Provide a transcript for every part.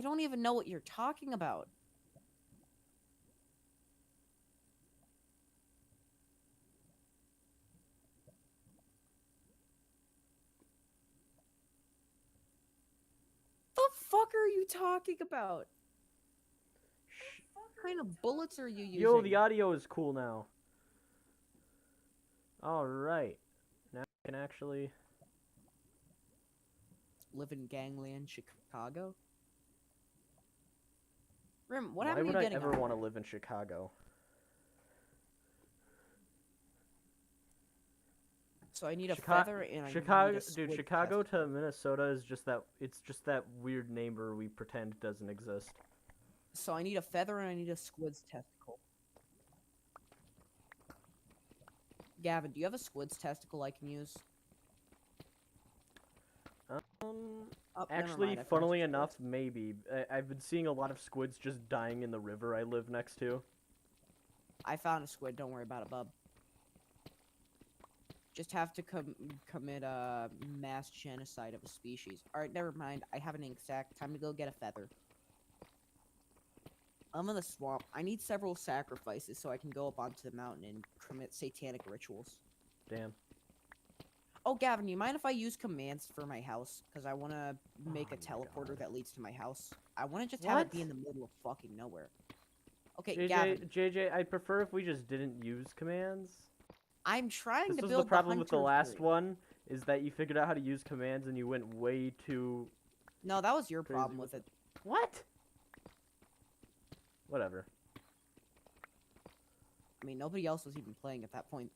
I don't even know what you're talking about. The fuck are you talking about? Shh. What kind of bullets are you Yo, the using? audio is cool now. Alright. Now I can actually... Live in gangland, Chicago? Rim, what Why happened to would you I getting ever on want to here? live in Chicago? So I need a Chicago, feather and I need a Chicago, dude, squid Chicago to testicle. Minnesota is just that. It's just that weird neighbor we pretend doesn't exist. So I need a feather and I need a squid's testicle. Gavin, do you have a squid's testicle I can use? Um, Oh, never actually, mind. I found funnily some enough, squids. maybe. I've been seeing a lot of squids just dying in the river I live next to. I found a squid. Don't worry about it, bub. Just have to commit a mass genocide of a species. Alright, never mind. I have an ink sac. Time to go get a feather. I'm in the swamp. I need several sacrifices so I can go up onto the mountain and commit satanic rituals. Damn. Oh, Gavin, you mind if I use commands for my house? Because I want to make Oh a my teleporter god. that leads to my house. I want to just have it What? be in the middle of fucking nowhere. Okay, JJ, Gavin, JJ, I'd prefer if we just didn't use commands. I'm trying This to was the build the problem with the hunter last tree. one, is that you figured out how to use commands and you went way too No, that was your crazy problem with with it. it. What? Whatever. I mean, nobody else was even playing at that point.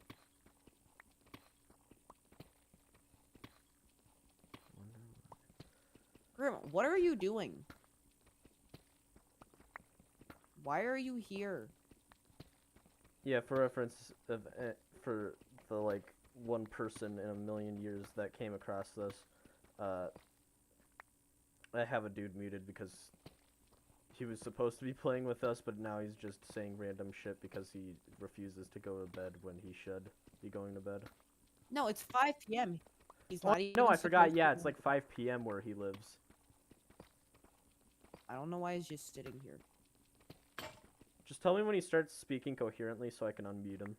Grim, what are you doing? Why are you here? Yeah, for reference, for the like one person in a million years that came across this, uh, I have a dude muted because he was supposed to be playing with us, but now he's just saying random shit because he refuses to go to bed when he should be going to bed. No, it's 5 p.m. He's Oh not no, even I forgot. supposed to Yeah, go it's to like bed. 5 p.m. where he lives. I don't know why he's just sitting here. Just tell me when he starts speaking coherently so I can unmute him.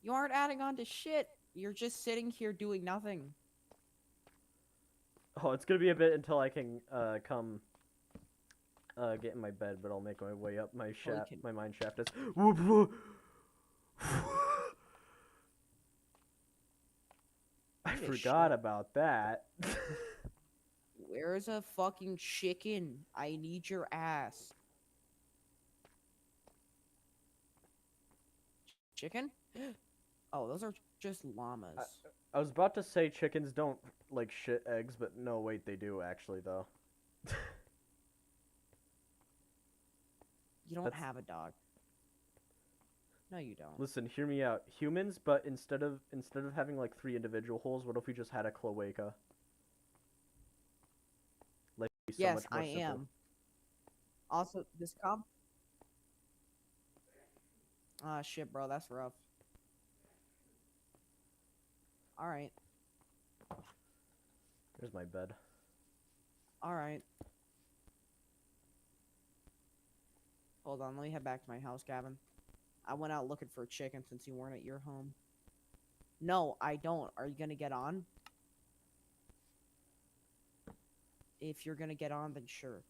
You aren't adding on to shit. You're just sitting here doing nothing. Oh, it's gonna be a bit until I can come get in my bed, but I'll make my way up. My Well, you shaft, can. my mine shaft is. I Holy forgot shit. about that. Where's a fucking chicken? I need your ass. Chicken? Oh, those are just I, llamas. I was about to say chickens don't like shit eggs, but no, wait, they do actually though. You don't That's have a dog. No, you don't. Listen, hear me out. Humans, but instead of having like three individual holes, what if we just had a cloaca? Like, it'd be so Yes, much I more simple. am. Also, this comp. Ah, shit, bro. That's rough. Alright. There's my bed. Alright. Hold on. Let me head back to my house, Gavin. I went out looking for a chicken since you weren't at your home. No, I don't. Are you gonna get on? If you're gonna get on, then sure.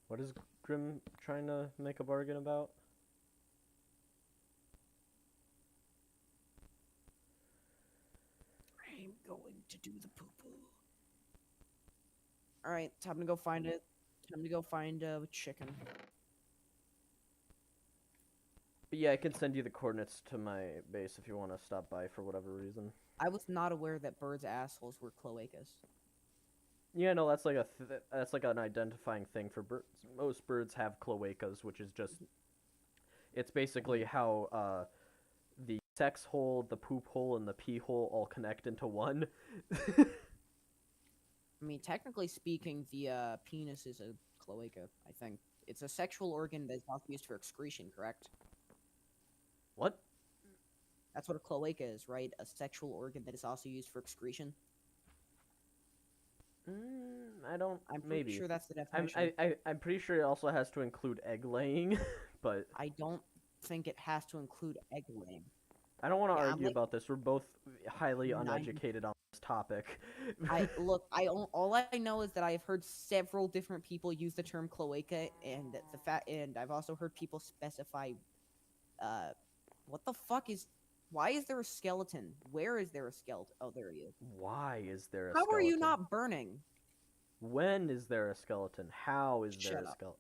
What is Grim trying to make a bargain about? I'm going to do the poo poo. Alright, time to go find it. Time to go find a chicken. But yeah, I can send you the coordinates to my base if you want to stop by for whatever reason. I was not aware that birds' assholes were cloacas. Yeah, no, that's like that's like an identifying thing for birds. Most birds have cloacas, which is just it's basically how the sex hole, the poop hole, and the pee hole all connect into one. I mean, technically speaking, the penis is a cloaca, I think. It's a sexual organ that's not used for excretion, correct? What? That's what a cloaca is, right? A sexual organ that is also used for excretion. I don't. I'm pretty Maybe. sure that's the definition. I'm pretty sure it also has to include egg laying, but I don't think it has to include egg laying. I don't want to Yeah, I'm argue like about this. We're both highly 90. uneducated on this topic. All I know is that I have heard several different people use the term cloaca, and and I've also heard people specify, what the fuck is, why is there a skeleton? Where is there a skeleton? Oh, there he is. Why is there a How skeleton? are you not burning? When is there a skeleton? How is there Shut a up. skeleton?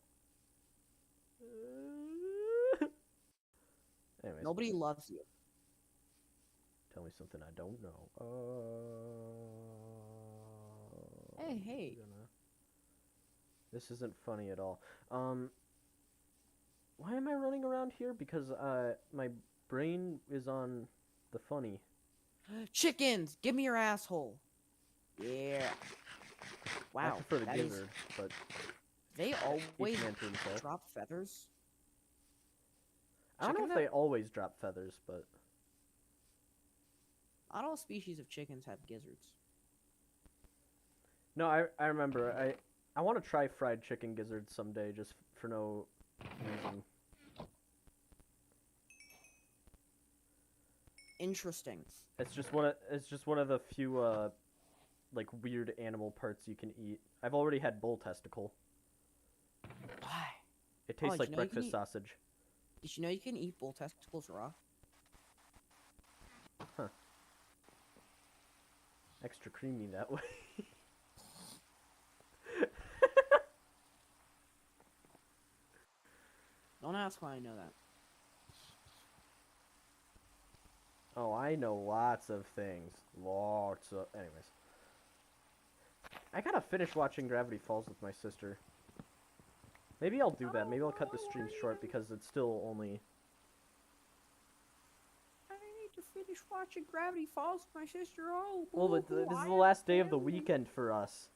Anyways, Nobody loves you. tell me something I don't know. Hey. This isn't funny at all. Why am I running around here? Because my brain is on the funny. Chickens, give me your asshole. Yeah. I Wow. prefer the that is- gizzard, but They each always man to himself. drop feathers. I don't know chicken if they always drop feathers, but Not all species of chickens have gizzards. no, I remember. I want to try fried chicken gizzards someday, just for no reason. Interesting. It's just one of the few like weird animal parts you can eat. I've already had bull testicle. Why? It tastes did like you know you can breakfast eat- sausage. Did you know you can eat bull testicles raw? Extra creamy that way. Don't ask why I know that. Oh, I know lots of things. Lots of. Anyways. I gotta finish watching Gravity Falls with my sister. Maybe I'll do that. Maybe I'll cut the stream short because it's still only. I need to finish watching Gravity Falls with my sister. Oh, Well, but this is the last day of the weekend for us.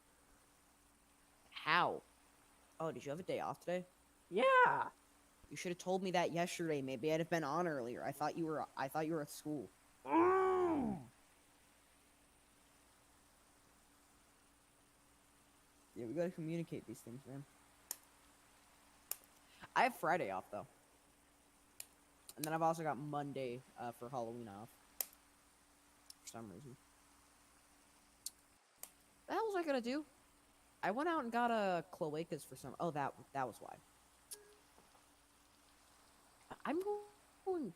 How? Oh, did you have a day off today? Yeah. You should have told me that yesterday. Maybe I'd have been on earlier. I thought you were at school. Yeah, we gotta communicate these things, man. I have Friday off though, and then I've also got Monday for Halloween off. For some reason. The hell was I gonna do? I went out and got a cloacas for some. Oh, that was why. I'm going.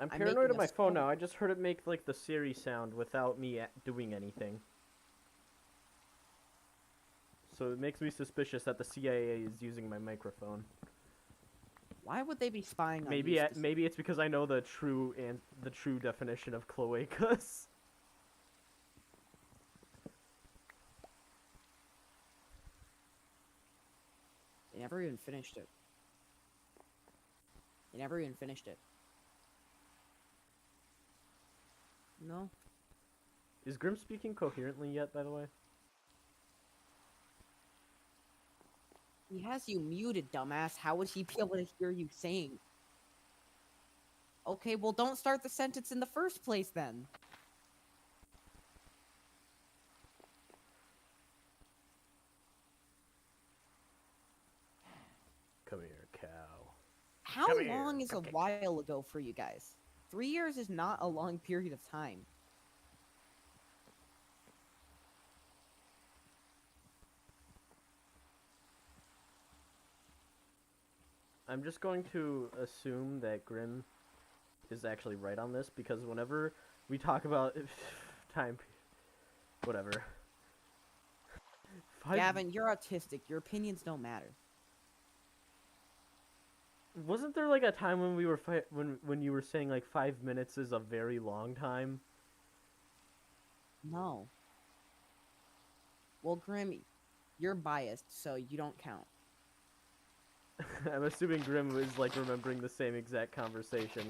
I'm I'm paranoid making of a my phone song. now. I just heard it make like the Siri sound without me doing anything. So it makes me suspicious that the CIA is using my microphone. Why would they be spying on Maybe you? maybe it's because I know the true definition of cloacas. They never even finished it. They never even finished it. No. Is Grim speaking coherently yet, by the way? He has you muted, dumbass. How would he be able to hear you saying? Okay, well, don't start the sentence in the first place then. Come here, cow. How Come here, long is a cupcake. while ago for you guys? 3 years is not a long period of time. I'm just going to assume that Grim is actually right on this because whenever we talk about time, whatever. Gavin, you're autistic. Your opinions don't matter. Wasn't there like a time when we were when you were saying like 5 minutes is a very long time? No. Well, Grim, you're biased, so you don't count. I'm assuming Grim was like remembering the same exact conversation.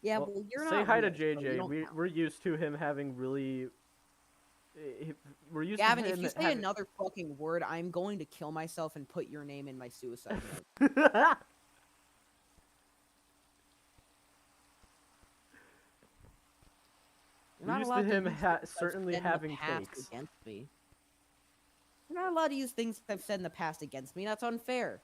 Yeah, Well, well, you're say not hi to real, so you JJ. don't count. We're used to him having really. We're used Gavin, to him if you say having... another fucking word, I'm going to kill myself and put your name in my suicide note. You're We're not used allowed to to him use things I've certainly said in the having past takes. against me. You're not allowed to use things I've said in the past against me. That's unfair.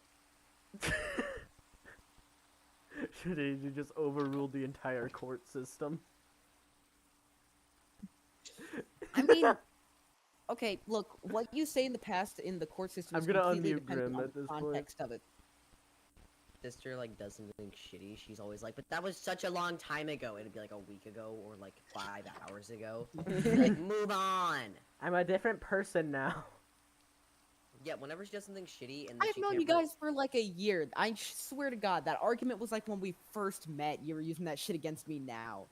Should you just overruled the entire court system? I mean, okay, look, what you say in the past in the court system I'm is gonna completely unmute dependent Grim on at the this point. context of it. Sister like does something shitty, she's always like, but that was such a long time ago. It'd be like a week ago or like 5 hours ago. Like, move on. I'm a different person now. Yeah, whenever she does something shitty and then I've she known can't you guys for like a year. I swear to God, that argument was like when we first met. You were using that shit against me now.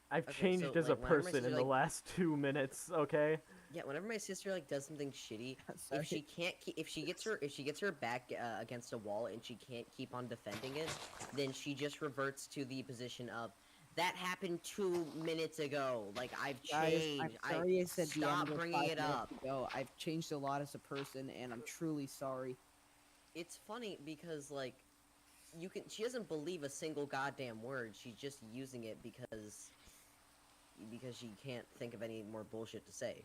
I've Okay, changed so, as a like, whenever my person sister, in the like- last 2 minutes, okay? Yeah, whenever my sister like does something shitty, Sorry. if she can't if she gets her back against a wall and she can't keep on defending it, then she just reverts to the position of that happened 2 minutes ago. Like, I've Guys, changed. I'm sorry I said the stop N word bringing 5 it minutes up. ago. I've changed a lot as a person, and I'm truly sorry. It's funny because like she doesn't believe a single goddamn word. She's just using it because she can't think of any more bullshit to say.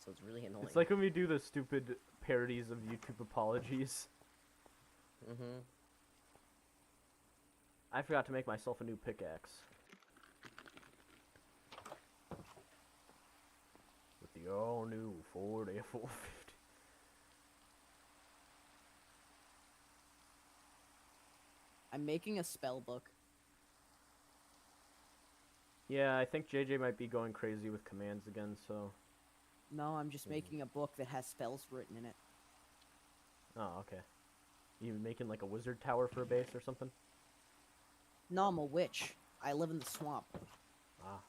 So it's really annoying. It's like when we do the stupid parodies of YouTube apologies. Mm-hmm. I forgot to make myself a new pickaxe. With the all-new Ford F-450. I'm making a spell book. Yeah, I think JJ might be going crazy with commands again, so... No, I'm just making a book that has spells written in it. Oh, okay. You making like a wizard tower for a base or something? No, I'm a witch. I live in the swamp. Ah.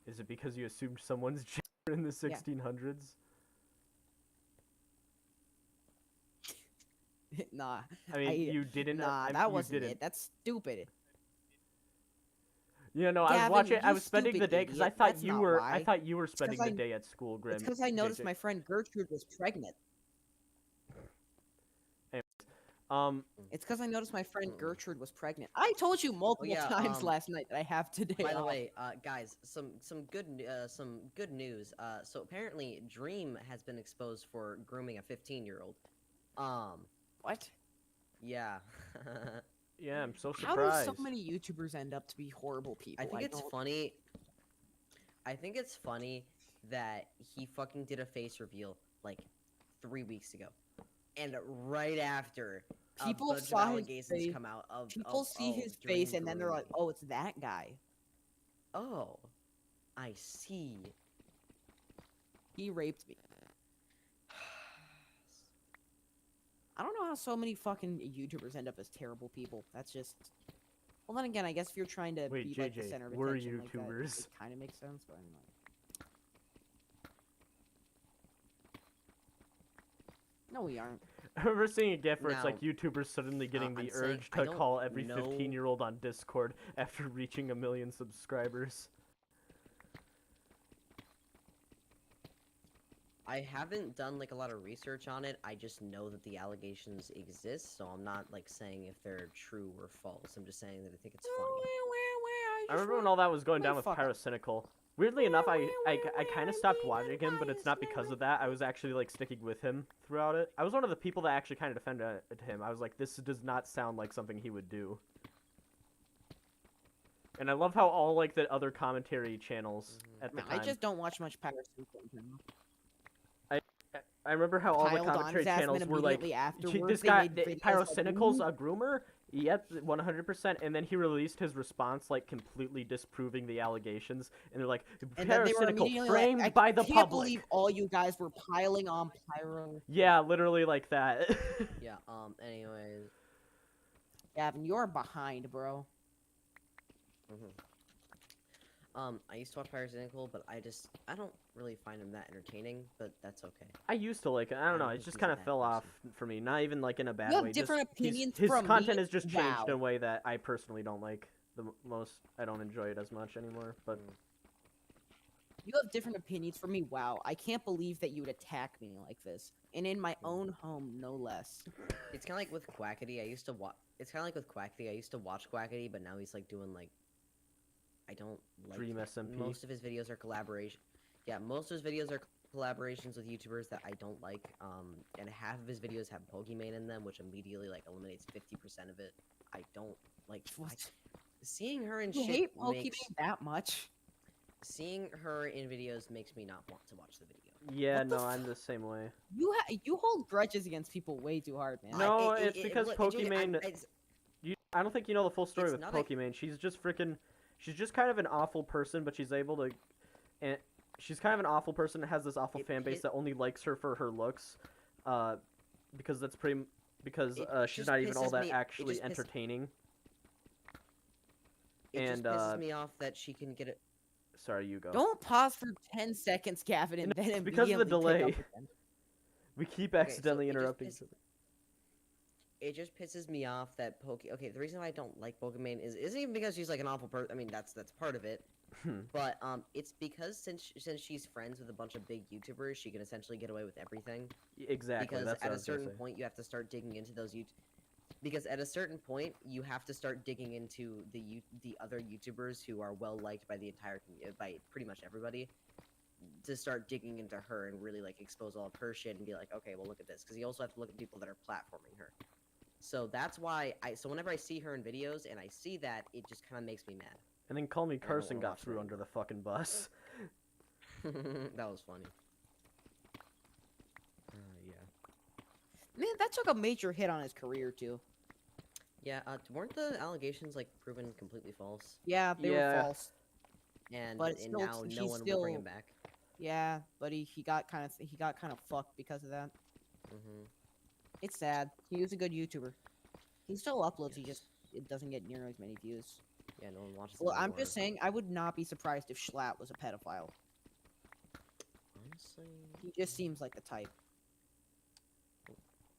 Is it because you assumed someone's gender in the 1600s? Nah. I mean, you didn't. Nah, I, that you wasn't didn't. it. That's stupid. Yeah, no, I was Gavin, watching. I you was spending the stupid day because I idiot. thought That's you not were. why. I thought you were spending 'cause the I- day at school, Grim. It's because I noticed JJ. my friend Gertrude was pregnant. It's because I noticed my friend Gertrude was pregnant. I told you multiple yeah, times last night that I have today. By the off. way, guys, some good news. So apparently, Dream has been exposed for grooming a 15-year-old. What? Yeah. Yeah, I'm so How surprised. do so many YouTubers end up to be horrible people? I think it's don't- funny. I think it's funny that he fucking did a face reveal like 3 weeks ago, and right after People a bunch saw of his allegations face- come out of People see his Dream face and then they're like, grooming. "Oh, it's that guy." Oh, I see. He raped me. I don't know how so many fucking YouTubers end up as terrible people. That's just. Well, then again, I guess if you're trying to Wait, be like the JJ, center of we're attention, like that, YouTubers. it kind of makes sense, but I don't know. No, we aren't. I remember seeing a gif where it's like Now, YouTubers suddenly getting I'm the saying urge I to don't call every know- 15-year-old on Discord after reaching 1 million subscribers. I haven't done like a lot of research on it. I just know that the allegations exist, so I'm not like saying if they're true or false. I'm just saying that I think it's funny. I remember when all that was going down with fuck up. Pyrocynical. Weirdly enough, I kind of stopped watching him, but it's not because of that. I was actually like sticking with him throughout it. I was one of the people that actually kind of defended him. I was like, this does not sound like something he would do. And I love how all like the other commentary channels at the I time. just don't watch much Pirates in general. I remember how all the Piled on commentary his ass, and channels then were like, immediately "Gee, afterwards, this they guy, made videos like, Pyrocynical's "Ooh." a groomer?" Yep, 100%. And then he released his response, like completely disproving the allegations. And they're like, And then they were "Pyrocynical, immediately framed like, by the I can't public." believe all you guys were piling on Pyro. Yeah, literally like that. Yeah. Anyways. Gavin, you're behind, bro. I used to watch Pyrocynical, but I don't really find him that entertaining. But that's okay. I used to like it. I don't know. don't It think just he's a kind of bad fell off person. for me. Not even like in a bad You have way. different just, opinions his from content me? has just changed in a Wow. way that I personally don't like the most. I don't enjoy it as much anymore. But You have different opinions from me. Wow, I can't believe that you would attack me like this, and in my own home, no less. It's kind of like with Quackity. I used to watch. It's kind of like with Quackity. I used to watch Quackity, but now he's like doing like I don't like. Dream SMP. Most of his videos are collaboration. Yeah, most of his videos are collaborations with YouTubers that I don't like. And half of his videos have Pokimane in them, which immediately like eliminates 50% of it. I don't like. Seeing her in You shit hate Pokemon makes that much? seeing her in videos makes me not want to watch the video. Yeah, What the no, I'm the same way. You hold grudges against people way too hard, man. No, it's because Pokimane. I I don't think you know the full story It's with not a- Pokimane. She's just kind of an awful person, but she's able to, and she's kind of an awful person that has this awful It fan base hit- that only likes her for her looks, because because It she's just not even all pisses that me- it actually just piss- entertaining. it And, just pisses me off that she can get it. Sorry, you go. Don't pause for 10 seconds, Gavin, and No, then it's because of the immediately pick up delay. again. We keep Okay, so accidentally it just interrupting piss- each other. It just pisses me off that Okay, the reason why I don't like Pokimane isn't even because she's like an awful person. I mean, that's part of it. But it's because since she's friends with a bunch of big YouTubers, she can essentially get away with everything. Exactly. Because That's what at I a was gonna certain say. point, you have to start digging into those Because at a certain point, you have to start digging into the other YouTubers who are well liked by the entire by pretty much everybody, to start digging into her and really like expose all of her shit and be like, okay, well look at this, because you also have to look at people that are platforming her. So that's why so whenever I see her in videos and I see that, it just kind of makes me mad. And then Call Me don't Carson wanna got watch through that under the fucking bus. That was funny. Yeah. Man, that took a major hit on his career, too. Yeah, weren't the allegations like proven completely false? Yeah, they Yeah. were false. And, But and still, now she's no one will bring him still- back. Yeah, but he got kind of fucked because of that. Hmm. It's sad. He was a good YouTuber. He still uploads. He just it doesn't get near as many views. Yeah, no one watches. him Well, I'm anymore. just saying, I would not be surprised if Schlatt was a pedophile. Honestly, He just seems like the type.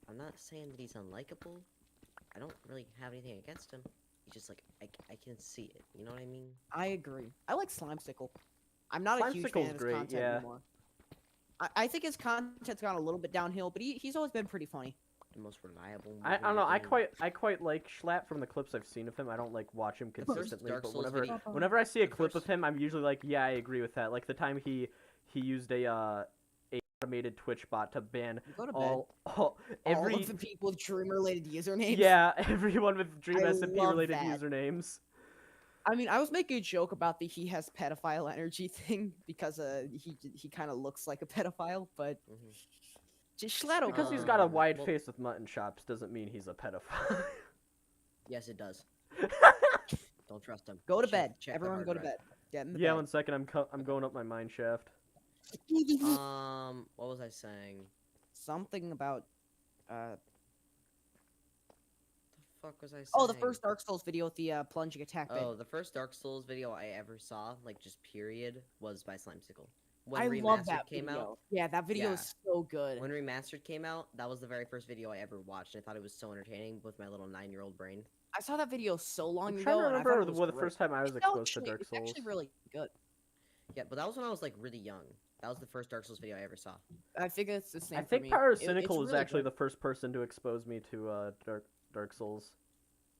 I'm not saying that he's unlikable. I don't really have anything against him. He's just like I can see it. You know what I mean? I agree. I like Slimesicle. I'm not a huge fan Slimesicle's of his great, content yeah. anymore. I think his content's gone a little bit downhill, but he's always been pretty funny. The most reliable. I don't know. I quite like Schlatt from the clips I've seen of him. I don't like watch him first consistently, Dark but Souls whenever video- whenever I see a the clip of first- him, I'm usually like, yeah, I agree with that. Like the time he used a automated Twitch bot to ban Go to bed. all every All of the people with dream-related usernames. yeah everyone with Dream I SMP love related that. usernames. I mean, I was making a joke about the he has pedophile energy thing because he kind of looks like a pedophile, but Mhm. just Schlatt Because he's got a Um, wide well- face with mutton chops doesn't mean he's a pedophile. Yes, it does. Don't trust him. go to Check- bed. check the Everyone hard go to drive. bed. Get in the Yeah, bed. 1 second. I'm going up my mine shaft. What was I saying? Something about The fuck was I saying? oh, the first Dark Souls video with the plunging attack bit. Oh, the first Dark Souls video I ever saw, like just period, was by Slimesicle. When I Remastered love that came video. out, Yeah, that video Yeah. is so good. when Remastered came out, that was the very first video I ever watched. And I thought it was so entertaining with my little 9-year-old brain. I saw that video so long I'm ago. trying to and I thought remember it was the great. first time I was It's exposed to actually- Dark it's Souls. actually really good. Yeah, but that was when I was like really young. That was the first Dark Souls video I ever saw. I think it's the same. I for think me. Pyrocynical was really actually good. the first person to expose me to Dark Souls.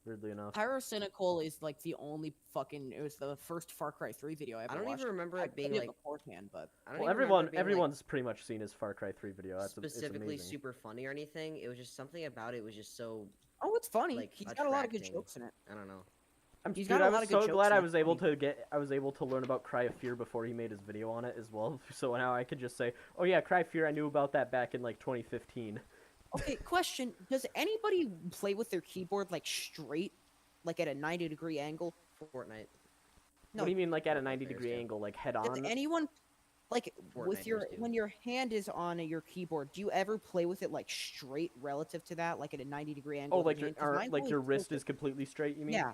Weirdly enough. Pyrocynical is like the only fucking. It was the first Far Cry 3 video I ever I don't watched. even remember I it being played like. beforehand, but I don't Well, even remember it being, like, everyone's pretty much seen his Far Cry 3 video. It's specifically amazing. super funny or anything. It was just something about it was just so oh, it's funny. like, He's got a lot of good attracting. jokes in it. I don't know. He's Dude, got a I lot was of good so jokes glad in I it, was able funny. to learn about Cry of Fear before he made his video on it as well. So now I could just say, oh yeah, Cry of Fear, I knew about that back in like 2015. Okay, question: does anybody play with their keyboard like straight, like at a 90-degree angle? Fortnite. No. What do you mean, like at a Fortnite 90-degree players do. angle, like head Does on? anyone like with Fortniters your do. when your hand is on your keyboard? Do you ever play with it like straight relative to that, like at a 90-degree angle? Oh, with like your your hand? 'Cause mine's like your always wrist tilted. is completely straight. You mean? Yeah,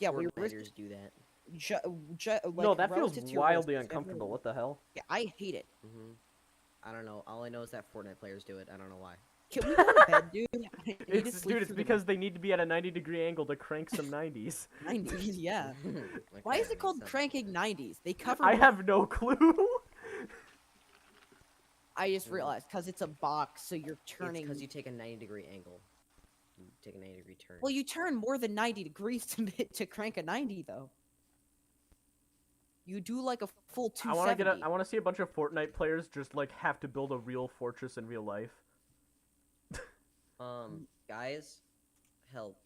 yeah. Well, your wrist Fortniters do that. like, No, that feels relative to your wildly wrist, it's uncomfortable. everywhere. What the hell? Yeah, I hate it. I don't know. All I know is that Fortnite players do it. I don't know why. Can we go to bed, dude? I need to It's sleep dude, it's through the because they need to be at a 90-degree angle to crank some 90s. 90s. Yeah. Like, Why that is it makes called sense. cranking 90s? They cover. I have no clue. I just realized because it's a box, so you're turning. because you take a 90-degree angle. You take a 90-degree turn. Well, you turn more than 90 degrees to crank a 90, though. You do like a full I want to 270. I want to see a bunch of Fortnite players just like have to build a real fortress in real life. Guys, help.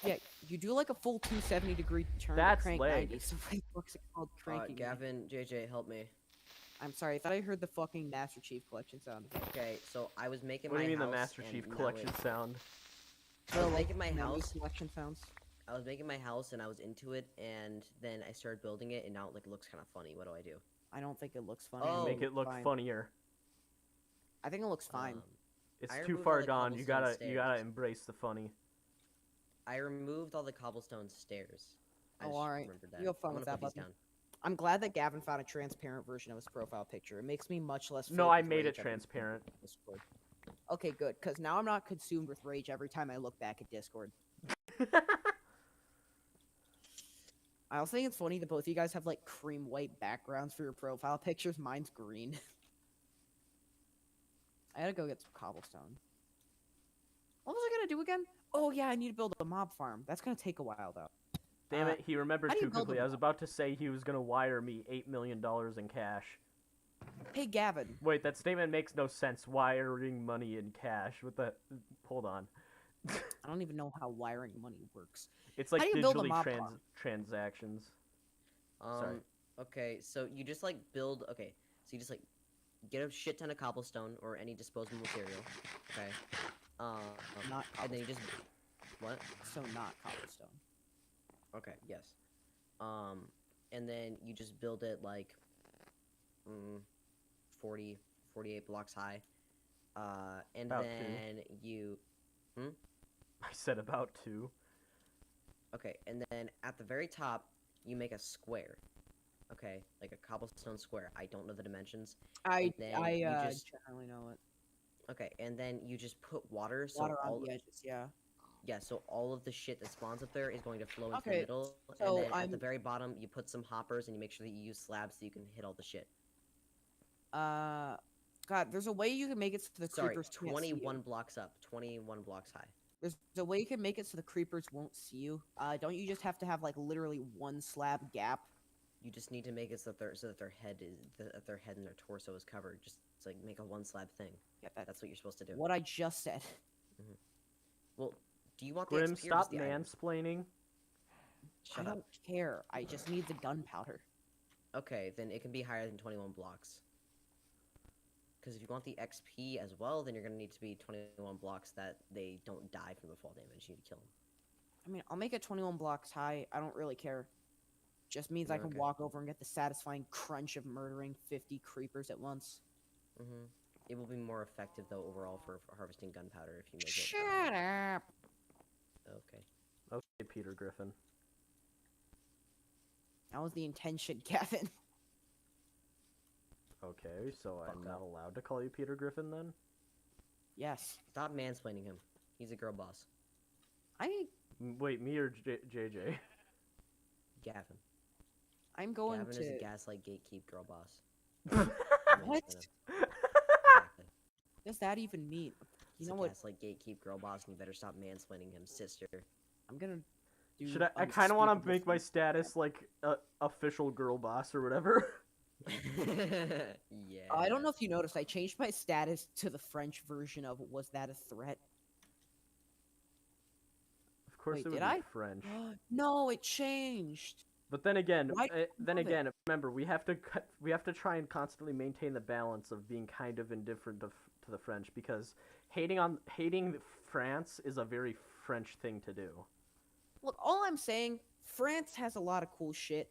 Yeah, you do like a full 270-degree turn to That's crank leg. 90. So what the fuck's it called cranking? 90? Gavin, JJ, help me. I'm sorry, I thought I heard the fucking Master Chief Collection sound. Okay, so I was making What do my you mean house. the Master and Chief now Collection it- sound? I was The, making my memory house. Collection sounds. I was making my house and I was into it, and then I started building it, and now it looks kind of funny. What do I do? I don't think it looks funny. Oh, Make it look fine. funnier. I think it looks fine. It's I too removed far all the gone. You cobblestone gotta stairs. embrace the funny. I removed all the cobblestone stairs. I Oh, just alright. remembered that. You have fun I'm with gonna that, put these button. down. I'm glad that Gavin found a transparent version of his profile picture. It makes me much less. No, filled I with made rage it every- transparent. Discord. Okay, good, because now I'm not consumed with rage every time I look back at Discord. I also think it's funny that both of you guys have like cream white backgrounds for your profile pictures. Mine's green. I gotta go get some cobblestone. What was I gonna do again? Oh yeah, I need to build a mob farm. That's gonna take a while though. Damn it, he remembered how do you too build quickly. a I was mob? about to say he was gonna wire me $8 million in cash. Hey Gavin, Wait, that statement makes no sense. Wiring money in cash. What the? Hold on. I don't even know how wiring money works. It's like do you build a digitally mob farm? transactions. Sorry. Okay, so you just like build. Okay, so you just like get a shit ton of cobblestone or any disposable material. Okay. Not and then you just what? So not cobblestone. Okay. Yes. And then you just build it like 40, 48 blocks high. And About then you. I said about 2. Okay, and then at the very top, you make a square. Okay, like a cobblestone square. I don't know the dimensions. I then I you uh just- generally know it. Okay, and then you just put water. So Water all on the edges, yeah. yeah, so all of the shit that spawns up there is going to flow into the Okay, middle, so and then at I'm- the very bottom, you put some hoppers, and you make sure that you use slabs so you can hit all the shit. God, there's a way you can make it so the Sorry, creepers can't see you. 21 blocks up, 21 blocks high. There's a way you can make it so the creepers won't see you. Don't you just have to have like literally one slab gap? You just need to make it so that their head and their torso is covered. Just like make a one slab thing. Yeah, That's what you're supposed to do. what I just said. Well, do you want the Grim, XP or stop just the items? mansplaining. I Shut up. don't care. I just need the gunpowder. Okay, then it can be higher than 21 blocks. Because if you want the XP as well, then you're gonna need to be 21 blocks that they don't die from the fall damage. You need to kill them. I mean, I'll make it 21 blocks high. I don't really care. Just means I can Okay. walk over and get the satisfying crunch of murdering 50 creepers at once. It will be more effective though overall for harvesting gunpowder if you make it. Shut up. Okay. Okay, Peter Griffin. That was the intention, Gavin. Okay, so I'm Fuck not up. allowed to call you Peter Griffin then? Yes. Stop mansplaining him. He's a girl boss. Wait, me or JJ? Gavin. I'm going Gavin to. is a gaslight gatekeep girl boss. What? Mansplain him. Exactly. What does that even mean? You He's know a what? gaslight gatekeep girl boss, and you better stop mansplaining him, sister. I'm gonna do. Should I kind of want to unspeakable make my things. status like official girl boss or whatever. Yeah. I don't know if you noticed. I changed my status to the French version of "Was that a threat?" Of course, Wait, it would did be I? French. No, it changed. But then again, Why do you love it? remember we have to try and constantly maintain the balance of being kind of indifferent to the French because hating France is a very French thing to do. Look, all I'm saying, France has a lot of cool shit.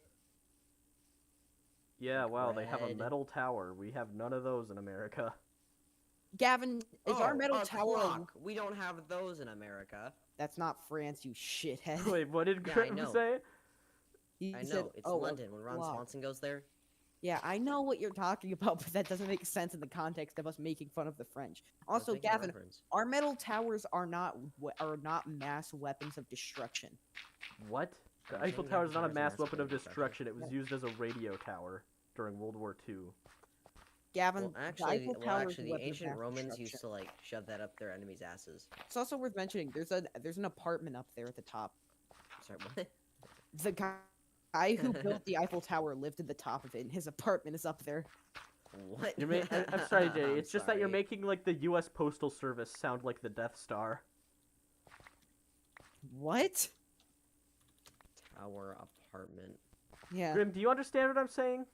Yeah, wow, they have a Red. metal tower. We have none of those in America. Gavin, is our metal a tower? clock. We don't have those in America. That's not France, you shithead. Wait, what did Yeah, I Grim know. say? He I said, know, it's "Oh, a London. When Ron clock." Swanson goes there, Yeah, I know what you're talking about, but that doesn't make sense in the context of us making fun of the French. I was Also, making a Gavin, reference. our metal towers are not mass weapons of destruction. What? The Why Eiffel don't we Tower have is not a towers mass mass weapon of weapon of destruction. It was Yeah. used as a radio tower during World War II. Gavin, Well, the actually, Eiffel Tower is a the weapon of ancient mass Romans used destruction. to like shove that up their enemies' asses. It's also worth mentioning. There's an apartment up there at the top. Sorry, what? The guy guy who built the Eiffel Tower lived at the top of it, and his apartment is up there. What? I'm sorry, Jay. I'm It's just that you're sorry. making like the U.S. Postal Service sound like the Death Star. What? Tower apartment. Yeah. Grim, do you understand what I'm saying?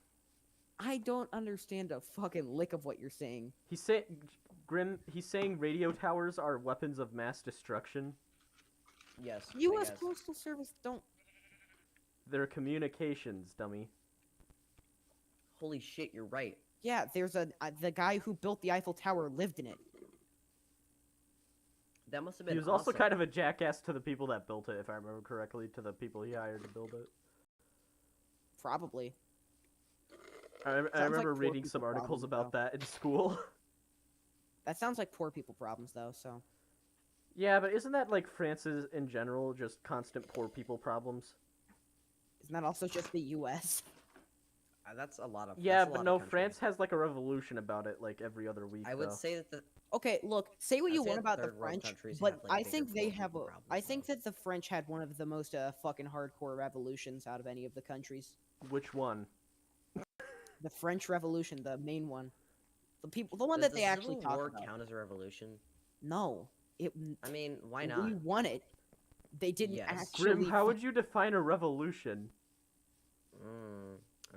I don't understand a fucking lick of what you're saying. He's saying radio towers are weapons of mass destruction. Yes. I U.S. guess. Postal Service don't. They're communications, dummy. Holy shit, you're right. Yeah, there's the guy who built the Eiffel Tower lived in it. That must have been He was also awesome. kind of a jackass to the people that built it, if I remember correctly, to the people he hired to build it. Probably. I Sounds like remember poor reading some people articles problem, about that in school. That sounds like poor people problems, though. So. Yeah, but isn't that like France's in general, just constant poor people problems? Isn't that also just the U.S.? That's a lot of. Yeah, that's a but lot no, of country. France has like a revolution about it like every other week. I would though. say that the Okay, look. Say what I'd you say want about the third world French, countries but have, like, I bigger think they poor have a. people problems, I think though. that the French had one of the most fucking hardcore revolutions out of any of the countries. Which one? The French Revolution, the main one. The one Does that they the actually Civil talk War about. count as a revolution? No, it. I mean, why We not? won it. They didn't Yes. actually. Grim, how would you define a revolution?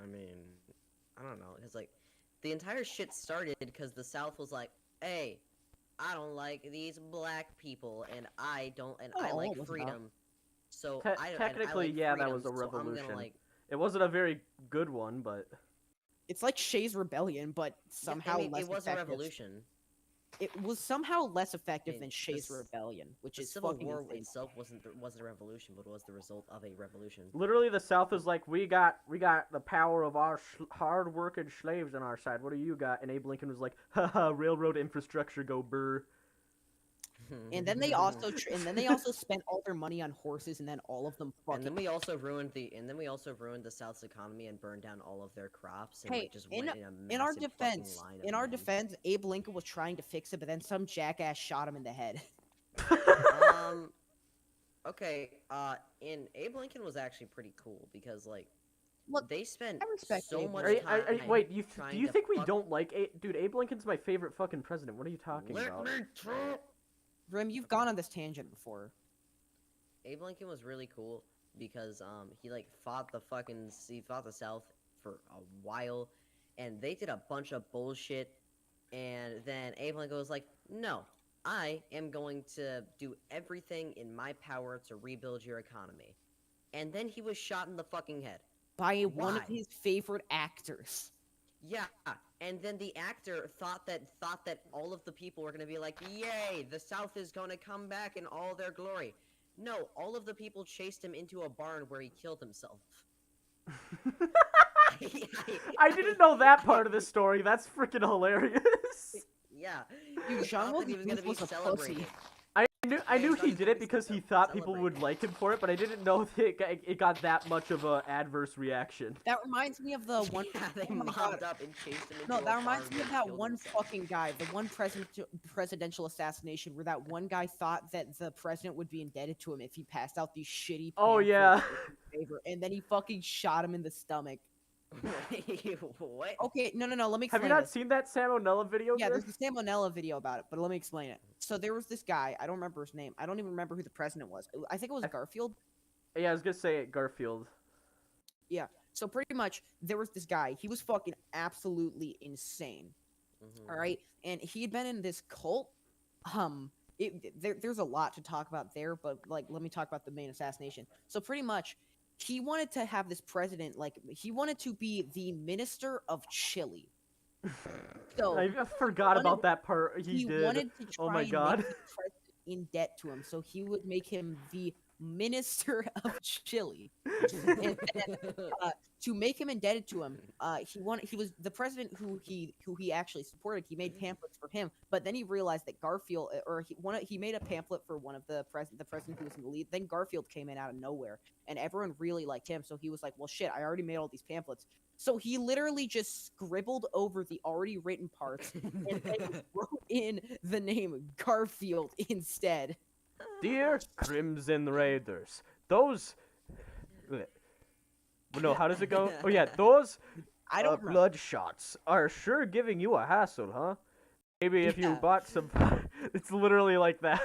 I mean, I don't know. It's like the entire shit started because the South was like, "Hey, I don't like these black people, and I don't, and I Oh, like it was about- freedom." So Te- I technically, like yeah, that freedom, was a so I'm gonna, revolution. like, It wasn't a very good one, but It's like Shays Rebellion, but somehow I mean, less it was a effective. revolution. It was somehow less effective mean, than Shays the s- Rebellion, which The is Civil fucking War insane. itself wasn't a revolution, but it was the result of a revolution. literally the South is like, we got the power of our hard-working slaves on our side. What do you got? And Abe Lincoln was like, haha, railroad infrastructure, go burr. And then they also spent all their money on horses, and then all of them fucking. And then we also ruined the South's economy and burned down all of their crops and Hey, like, just in- went in a in our massive fucking defense, line of in our men. defense, Abe Lincoln was trying to fix it, but then some jackass shot him in the head. Okay, and Abe Lincoln was actually pretty cool because like Look, they spent I respect so Abe much Lincoln. time. Wait, do trying you to think we fuck- don't like Dude, Abe Lincoln's my favorite fucking president. What are you talking Let about? me talk. Grim, you've gone on this tangent before. Abe Lincoln was really cool because he like fought the South for a while, and they did a bunch of bullshit, and then Abe Lincoln was like, "No, I am going to do everything in my power to rebuild your economy," and then he was shot in the fucking head. By one of Why? his favorite actors. Yeah, and then the actor thought that all of the people were gonna be like, "Yay, the South is gonna come back in all their glory." No, all of the people chased him into a barn where he killed himself. I didn't know that part of the story. That's freaking hilarious. Yeah, Dude, he Jean thought that he was gonna Booth be was a pussy. celebrated. I knew thought he he did was it because he gonna be thought people would celebrated. like him for it, but I didn't know that it got that much of a adverse reaction. That reminds me of the one. Yeah, they oh my mobbed God. up and chased him into No, a that reminds barn me of where he that killed one himself. fucking guy, the one presidential assassination where that one guy thought that the president would be indebted to him if he passed out these shitty. Oh, pamphlets yeah. in his favor, and then he fucking shot him in the stomach. What? Okay, no. Let me Have explain you not this. seen that Sam O'Nella video? Yeah, Griff? there's a Salmonella video about it, but let me explain it. So there was this guy. I don't remember his name. I don't even remember who the president was. I think it was Garfield. Yeah, I was gonna say it, Garfield. So pretty much, there was this guy. He was fucking absolutely insane. Mhm. All right, and he had been in this cult. There's a lot to talk about there, but like, let me talk about the main assassination. So pretty much, he wanted to have this president, like, he wanted to be the minister of Chile. So I forgot wanted- about that part. He did. wanted to try Oh my and God. make the president in debt to him, so he would make him the minister of Chile. And then, to make him indebted to him, he was the president who he actually supported. He made pamphlets for him, but then he realized that Garfield, or he made a pamphlet for one of the president who was in the lead. Then Garfield came in out of nowhere, and everyone really liked him. So he was like, "Well, shit, I already made all these pamphlets." So he literally just scribbled over the already written parts and then wrote in the name Garfield instead. Dear Crimson Raiders, those No, how does it go? Oh yeah, those I don't remember. blood shots are sure giving you a hassle, huh? Maybe if you Yeah. bought some. It's literally like that.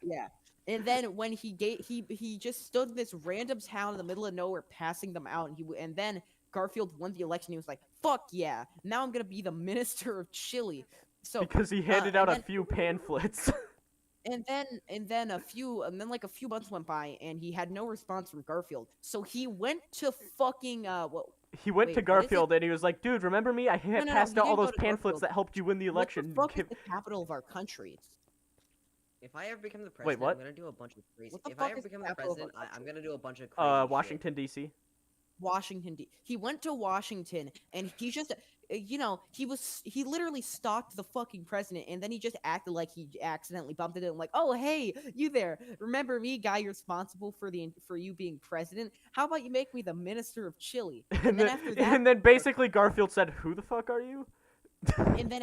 Yeah. And then when he just stood in this random town in the middle of nowhere, passing them out, and then Garfield won the election. He was like, "Fuck yeah! Now I'm gonna be the minister of Chile." So Because he handed out and a then- few pamphlets. and then like a few months went by, and he had no response from Garfield. So he went to fucking what? He went Wait, to what is it? Garfield and he was like, "Dude, remember me? I No, passed he out all didn't go those to pamphlets Garfield. that helped you win the election." What the fuck is the capital of our country? If I ever become the president, what? I'm gonna do a bunch of crazy. What the If I fuck ever is the become the capital of our president, I'm gonna do a bunch of crazy. Washington D.C. Washington He went to Washington and he just he literally stalked the fucking president, and then he just acted like he accidentally bumped into him, like, "Oh hey, you there, remember me, guy responsible for you being president? How about you make me the minister of Chile?" And then, after that and then basically Garfield said, "Who the fuck are you?" and then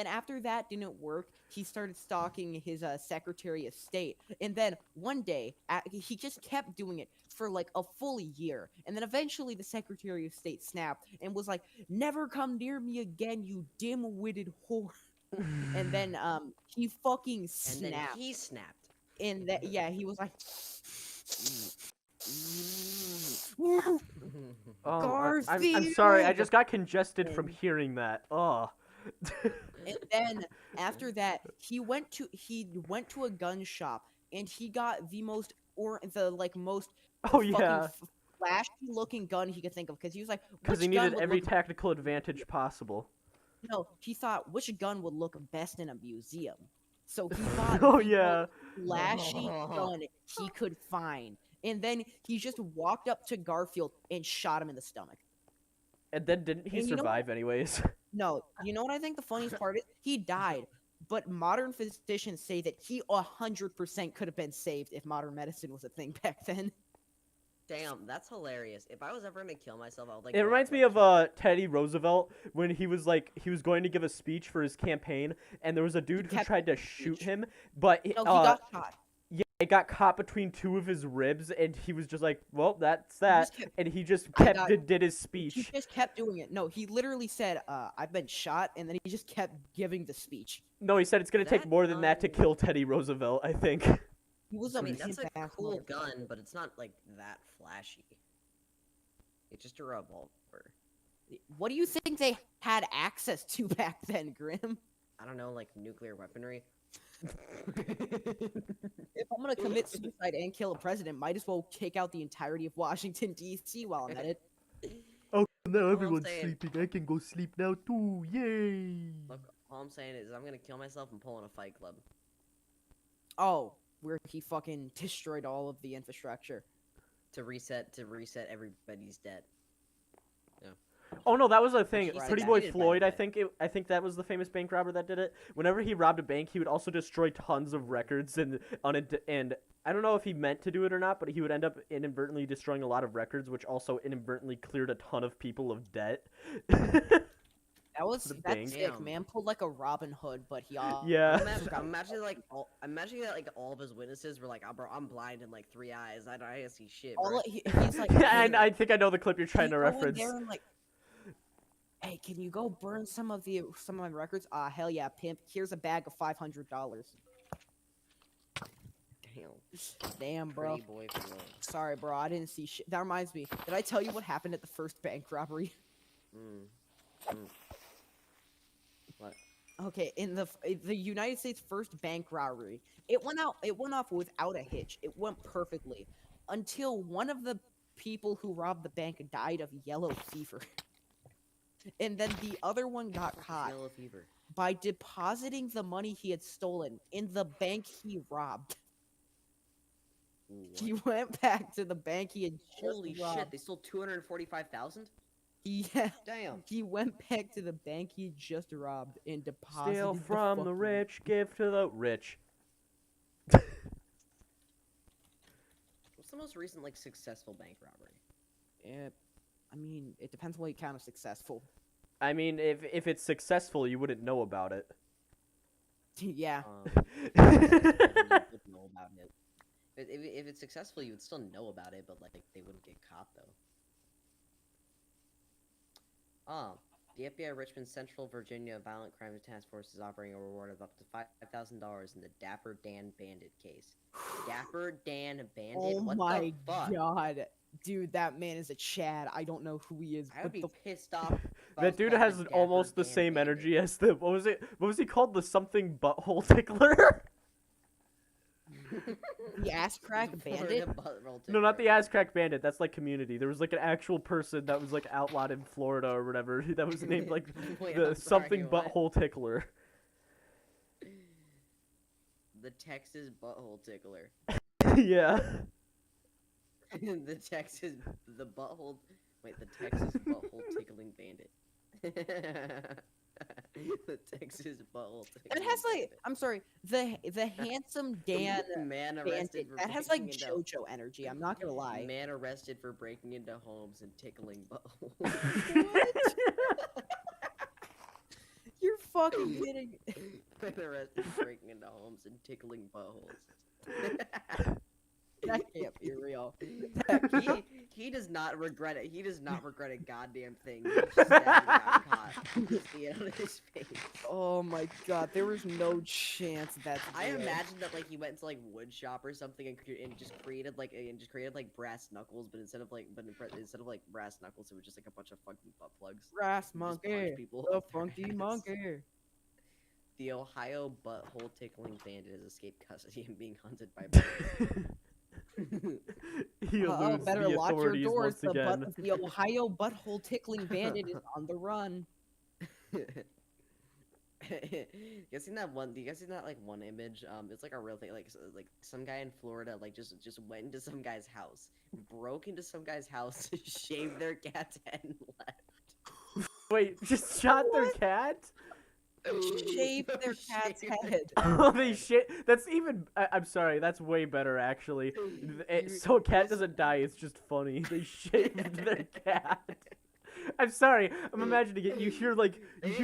after that didn't work, he started stalking his Secretary of State. And then one day, he just kept doing it for like a full year. And then eventually the Secretary of State snapped and was like, "Never come near me again, you dim-witted whore." And then he fucking And snapped. then he snapped. And that he was like I'm sorry, I Garfield! just got congested from And- hearing that. Oh. And then after that, he went to a gun shop and he got the most Oh yeah, flashy looking gun he could think of, because he was like, because he "Which gun needed would every look-" tactical advantage possible. No, he thought which gun would look best in a museum. So he bought Oh the yeah. most flashy gun he could find, and then he just walked up to Garfield and shot him in the stomach. And then didn't he And you know what? survive anyways? No, you know what I think the funniest part is? He died, but modern physicians say that he 100% could have been saved if modern medicine was a thing back then. Damn, that's hilarious. If I was ever gonna kill myself, I would like. It go out reminds to, me like, of Teddy Roosevelt when he was going to give a speech for his campaign, and there was a dude who kept tried to shoot him, but No, he got shot. it got caught between two of his ribs, and he was just like, "Well, that's that," just kept- and he just I got- did his He speech. just kept doing it. No, he literally said, "I've been shot," and then he just kept giving the speech. No, he said it's gonna take That more than that to gun- kill Teddy Roosevelt. I think. He was I a mean, that's a pimp-ass cool motherfucker. gun, but it's not like that flashy. It's just a revolver. What do you think they had access to back then, Grim? I don't know, like nuclear weaponry. If I'm gonna commit suicide and kill a president, might as well take out the entirety of Washington D.C. while I'm at it. Oh, now All I'm everyone's saying- sleeping. I can go sleep now too. Yay! Look, all I'm saying is I'm gonna kill myself and pull in a fight club. Oh, where he fucking destroyed all of the infrastructure. To reset everybody's debt. Oh no, that was a thing. Right, Pretty yeah. Boy Defeated by Floyd, I that. think that was the famous bank robber that did it. Whenever he robbed a bank, he would also destroy tons of records and I don't know if he meant to do it or not, but he would end up inadvertently destroying a lot of records, which also inadvertently cleared a ton of people of debt. That's bank. sick, Damn. man. Pulled like a Robin Hood, but he all Yeah. I'm imagining that like all of his witnesses were like, "Oh, bro, I'm blind in like 3 eyes. I don't see shit." Bro. he's like, And I think I know the clip you're trying to "Can you go in reference. there and, like, hey, can you go burn some of my records? Hell yeah, pimp. Here's a bag of $500. Damn, Damn, bro. pretty boy Floyd. Sorry, bro. I didn't see shit. That reminds me. Did I tell you what happened at the first bank robbery? What? Okay, in the United States first bank robbery, it went off without a hitch. It went perfectly until one of the people who robbed the bank died of yellow fever. And then the other one got caught Yellow fever. by depositing the money he had stolen in the bank he robbed. What? He went back to the bank he had just Holy robbed. shit! They stole 245,000. Yeah, Damn. he went back to the bank he just robbed and deposited Steal from the fucking- rich, give to the rich. What's the most recent like successful bank robbery? Yeah, I mean, it depends what you count as successful. I mean, if it's successful, you wouldn't know about it. Yeah, You would know about it. If it's successful, you would still know about it, but like they wouldn't get caught though. The FBI Richmond Central Virginia Violent Crimes Task Force is offering a reward of up to $5,000 in the Dapper Dan Bandit case. Dapper Dan Bandit? Oh What my the fuck? god. Dude, that man is a Chad. I don't know who he is. I would but be the pissed off. if I That was dude called has the Dapper almost the Dan same Bandit. energy as the what was it? What was he called? The something butthole tickler? The ass crack The bandit? Florida butthole No, not tickler. the ass crack bandit. That's like Community. There was like an actual person that was like outlawed in Florida or whatever. That was named like Wait, the I'm something sorry, what? butthole tickler. The Texas butthole tickler. Yeah. The Texas butthole tickling bandit. The Texas butthole tickling. That has like, bandit. I'm sorry, the handsome Dan Man arrested bandit. for That has like breaking into JoJo energy. I'm not gonna lie. Man arrested for breaking into homes and tickling buttholes. You're fucking kidding. Man arrested for breaking into homes and tickling buttholes. That can't be real. He does not regret it. He does not regret a goddamn thing. He just never got caught. You see it on his face. Oh my god, there was no chance that's I real. imagine that like he went to like wood shop or something and just created like brass knuckles, but instead of like brass knuckles, it was just like a bunch of fucking butt plugs. Brass Just punch monkey, people the up their funky ass. monkey. The Ohio butthole tickling bandit has escaped custody and being hunted by bears. He eludes Better the lock your authorities doors. once again. The Ohio butthole tickling bandit is on the run. You guys seen that one? You guys seen that like one image? It's like a real thing. Like some guy in Florida like just went into some guy's house, broke into some guy's house, shaved their cat's head and left. Wait, just shot their cat? Shave their cat's Shaved their head. Oh, they shit. That's even. I'm sorry. That's way better, actually. So a cat doesn't die. It's just funny. They shaved their cat. I'm sorry. I'm imagining it. You hear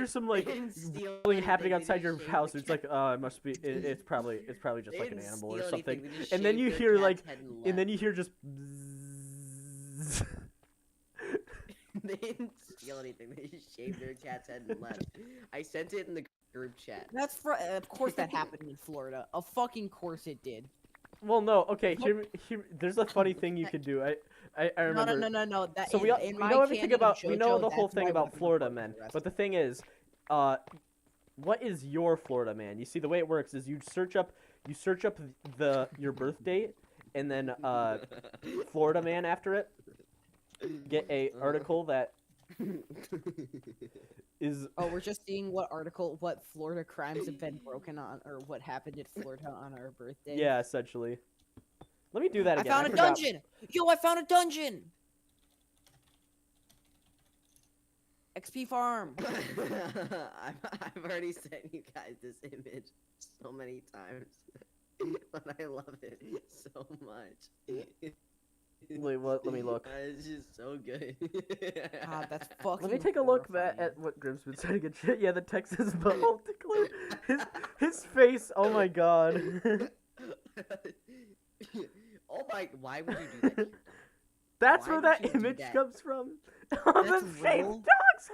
some like something happening outside your house. It's like, it must be. It's probably just like an animal or something. And then you hear like, and then you hear just. Bzzz. They didn't steal anything. They just shaved their cat's head and left. I sent it in the group chat. Of course that happened in Florida. Of fucking course it did. Well, no. Okay. There's a funny thing you could do. I remember. No. That So we in my know everything canon of about we know JoJo, the whole that's thing why about women Florida were men. arrested. But the thing is, what is your Florida man? You see, the way it works is you search up your birth date and then Florida man after it. Get a article that is. Oh, we're just seeing what Florida crimes have been broken on, or what happened in Florida on our birthday. Yeah, essentially. Let me do that I again. found a forgot. dungeon! Yo, I found a dungeon! XP farm! I've already sent you guys this image so many times, but I love it so much. Wait, what? Let me look. It's just so good. God, that's fucking Let me take a look horrifying. at what Grim's been saying again. Shit, yeah, the Texas butthole tickler. His face. Oh my god. Oh my! Why would you do that? That's Why where would that you do image that? comes from. On the That's shaved real? dog's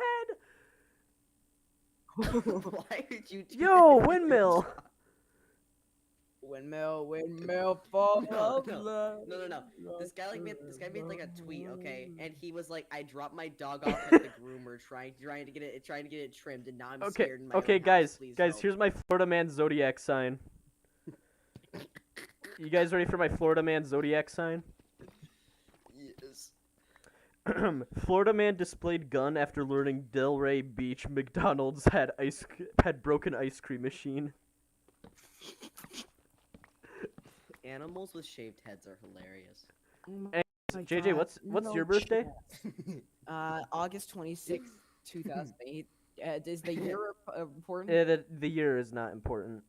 head. Why did you do Yo, that? windmill. Windmill, fall No, of no, love. No. This guy made like a tweet, okay, and he was like, "I dropped my dog off at the groomer, trying to get it trimmed, and now I'm Okay, scared in my okay, own house. guys, Please guys, help." here's my Florida man zodiac sign. You guys ready for my Florida man zodiac sign? Yes. Florida man displayed gun after learning Delray Beach McDonald's had broken ice cream machine. Animals with shaved heads are hilarious. Oh my JJ, God, what's no your birthday? chance. August 26th, 2008. Is the year important? The year is not important.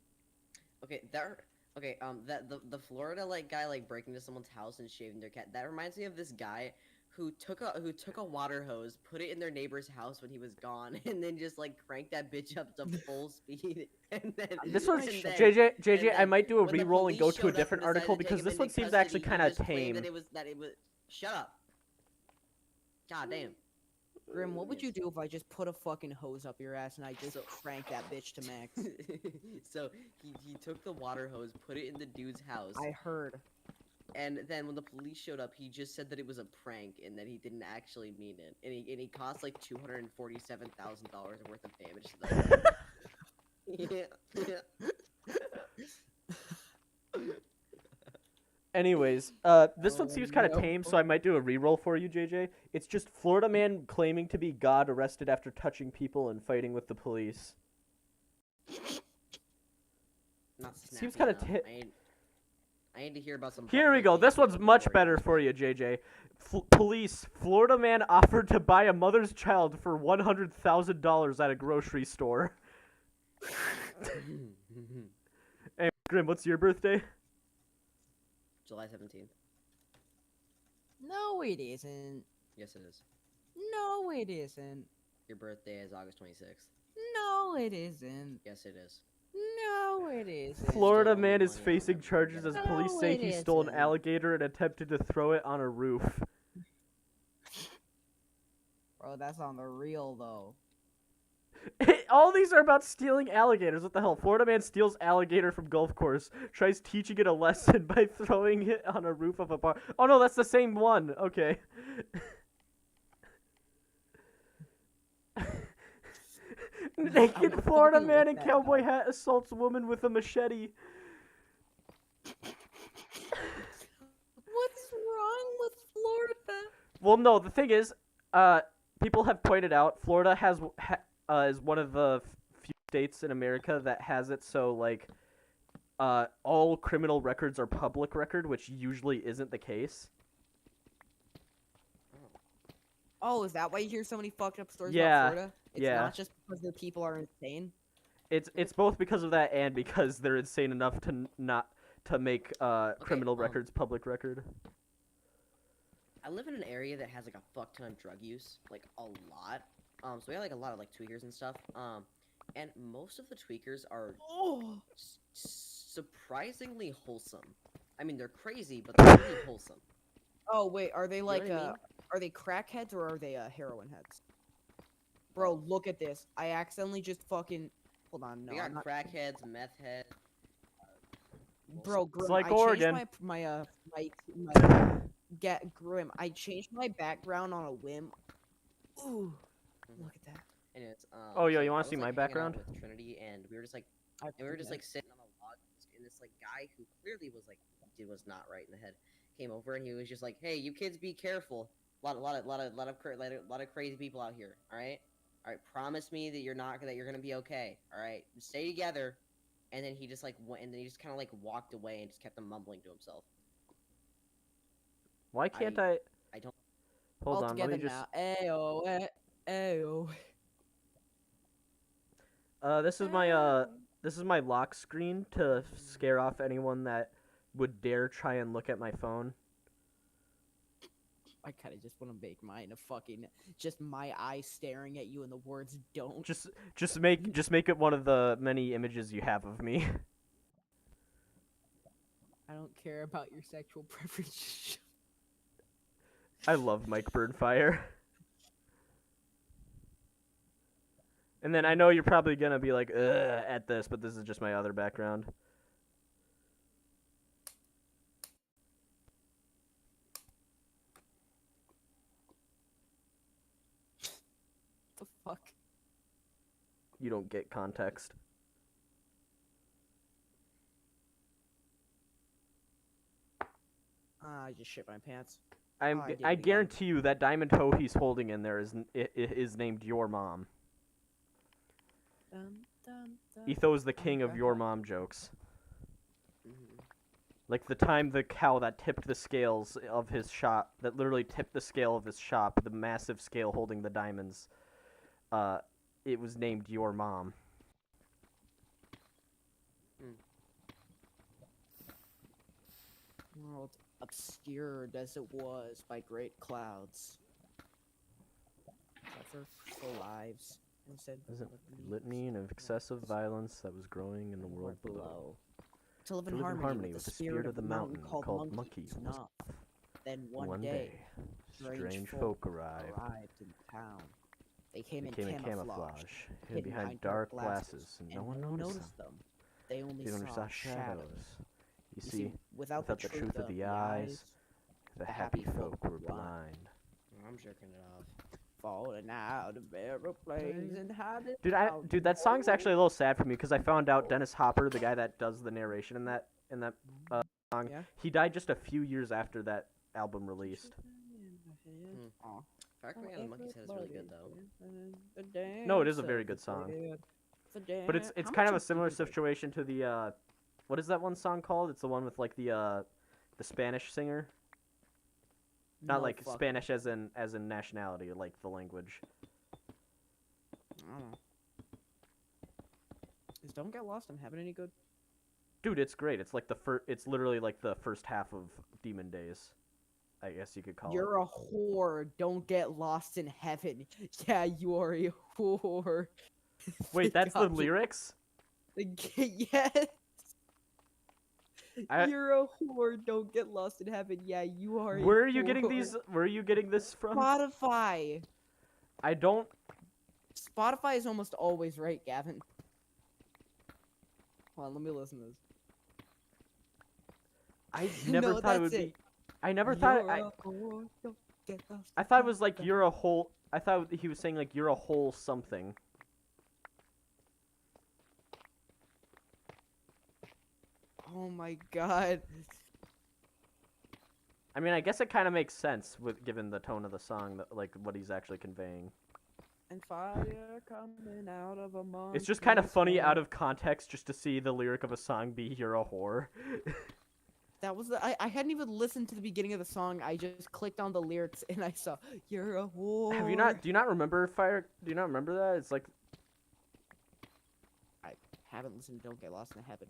Okay, the Florida like guy like breaking into someone's house and shaving their cat. That reminds me of this guy who took a water hose, put it in their neighbor's house when he was gone, and then just like cranked that bitch up to full speed. And then This one, and then- JJ, I then might do a when the re-roll and go police to a showed up different and decided article to take because him this into one seems custody, actually he kind of just claimed tame. that it was shut up. God damn. Grim, what would Yes. you do if I just put a fucking hose up your ass and I just So- crank that bitch to max? So he took the water hose, put it in the dude's house, I heard. and then when the police showed up, he just said that it was a prank and that he didn't actually mean it, and he cost like $247,000 worth of damage to the yeah. Anyways, this one Oh, seems kind of no. tame, so I might do a reroll for you, JJ. It's just Florida man claiming to be God arrested after touching people and fighting with the police. Not Seems snappy kinda enough. ti- I need to hear about some. Here we go. butt This licking one's much before better for you, JJ. Police. Florida man offered to buy a mother's child for $100,000 at a grocery store. Hey, Grim, what's your birthday? July 17th. No, it isn't. Yes, it is. No, it isn't. Your birthday is August 26th. No, it isn't. Yes, it is. No, it isn't. Florida Still man only is money on facing that charges birthday. as police No, say it he stole an isn't. alligator and attempted to throw it on a roof. Bro, that's on the real though. All these are about stealing alligators. What the hell? Florida man steals alligator from golf course, tries teaching it a lesson by throwing it on a roof of a bar. Oh no, that's the same one. Okay. Naked I'm Florida fucking man with in that cowboy dog. hat assaults woman with a machete. What's wrong with Florida? Well, no, the thing is, people have pointed out Florida is one of the few states in America that has it so like all criminal records are public record, which usually isn't the case. Oh, is that why you hear so many fucked up stories Yeah, about Florida? It's yeah. not just because their people are insane. It's both because of that and because they're insane enough to not to make criminal records public record. I live in an area that has like a fuck ton of drug use, like a lot. So we have like a lot of like tweakers and stuff. And most of the tweakers are Oh, surprisingly wholesome. I mean, they're crazy, but they're really wholesome. oh wait, are they know like what I mean? are they crackheads or are they heroin heads? Bro, look at this. I accidentally just fucking hold on. No, We got I'm not. crackheads, meth heads. Bro, Grim, like I Oregon. changed my get Grim. I changed my background on a whim. Ooh, look at that. Anyways, Oh, yo, so you I wanna was, see like, my hanging out background? with Trinity, and we were just like, I and we were forget. just like sitting on a log, and this like guy who clearly was like, was not right in the head, came over, and he was just like, "Hey, you kids, be careful. Lot of crazy people out here. All right, promise me that you're gonna be okay. All right, just stay together." And then he just like went, and then he just kind of like walked away and just kept on mumbling to himself. Why can't I? I don't. Hold All on, let together me just. now. Ayo, ayo. This is my lock screen to scare off anyone that would dare try and look at my phone. I kind of just want to make mine a fucking just my eyes staring at you and the words don't. Just make it one of the many images you have of me. I don't care about your sexual preferences. I love Mike Burnfire. And then I know you're probably gonna be like, ugh, at this, but this is just my other background. The fuck? You don't get context. I just shit my pants. I did it again. guarantee you that diamond toe he's holding in there is named your mom. Dun, dun, dun. Etho is the king of Okay. your mom jokes. Mhm. Like the time the cow that tipped the scales of his shop, that literally tipped the scale of his shop, the massive scale holding the diamonds, it was named your mom. World obscured as it was by great clouds. Suffer for lives instead Is it of litany of excessive violence that was growing in the world below? To live To in live in harmony with the spirit of the mountain called monkey was enough. Then one day, day, strange folk arrived. in town. They came They in came in camouflage. camouflage, hidden hidden behind dark glasses, and no one noticed them. They only They only saw saw shadows. shadows. You You see, without, without the truth of the eyes, the happy folk were blind. I'm jerking it off. Falling out of aeroplanes and hiding. Dude, that song's actually a little sad for me because I found out Dennis Hopper, the guy that does the narration in that song, Yeah. he died just a few years after that album released. Aw. Far Cry on the Monkey's Head is really good though. No, it is a very good song. But it's kind of a similar situation to the what is that one song called? It's the one with like the Spanish singer. Not like Spanish as in nationality, like the language. I don't know. Is Don't Get Lost in Heaven any good? Dude, it's great. It's like it's literally like the first half of Demon Days, I guess you could call You're a whore. Don't get lost in heaven. Yeah, you are a whore. it. Wait, that's the God. lyrics? Yes. I- You're a whore. Don't get lost in heaven. Yeah, you are. Where a are you getting whore. these? Where are you getting this from? Spotify. I don't. Spotify is almost always right, Gavin. Hold on, let me listen to this. I never No, thought it would that's be. it. I never thought. You're a whore, don't get lost I in thought it was heaven. like you're a whole. I thought he was saying like you're a whole something. Oh my god. I mean, I guess it kind of makes sense with given the tone of the song, that, like what he's actually conveying. And fire coming out of a It's just kind of monkey's funny head. out of context just to see the lyric of a song be "You're a whore." That was I hadn't even listened to the beginning of the song. I just clicked on the lyrics and I saw "You're a whore." Have you not? Do you not remember Fire? Do you not remember that? It's like I haven't listened to "Don't Get Lost in Heaven."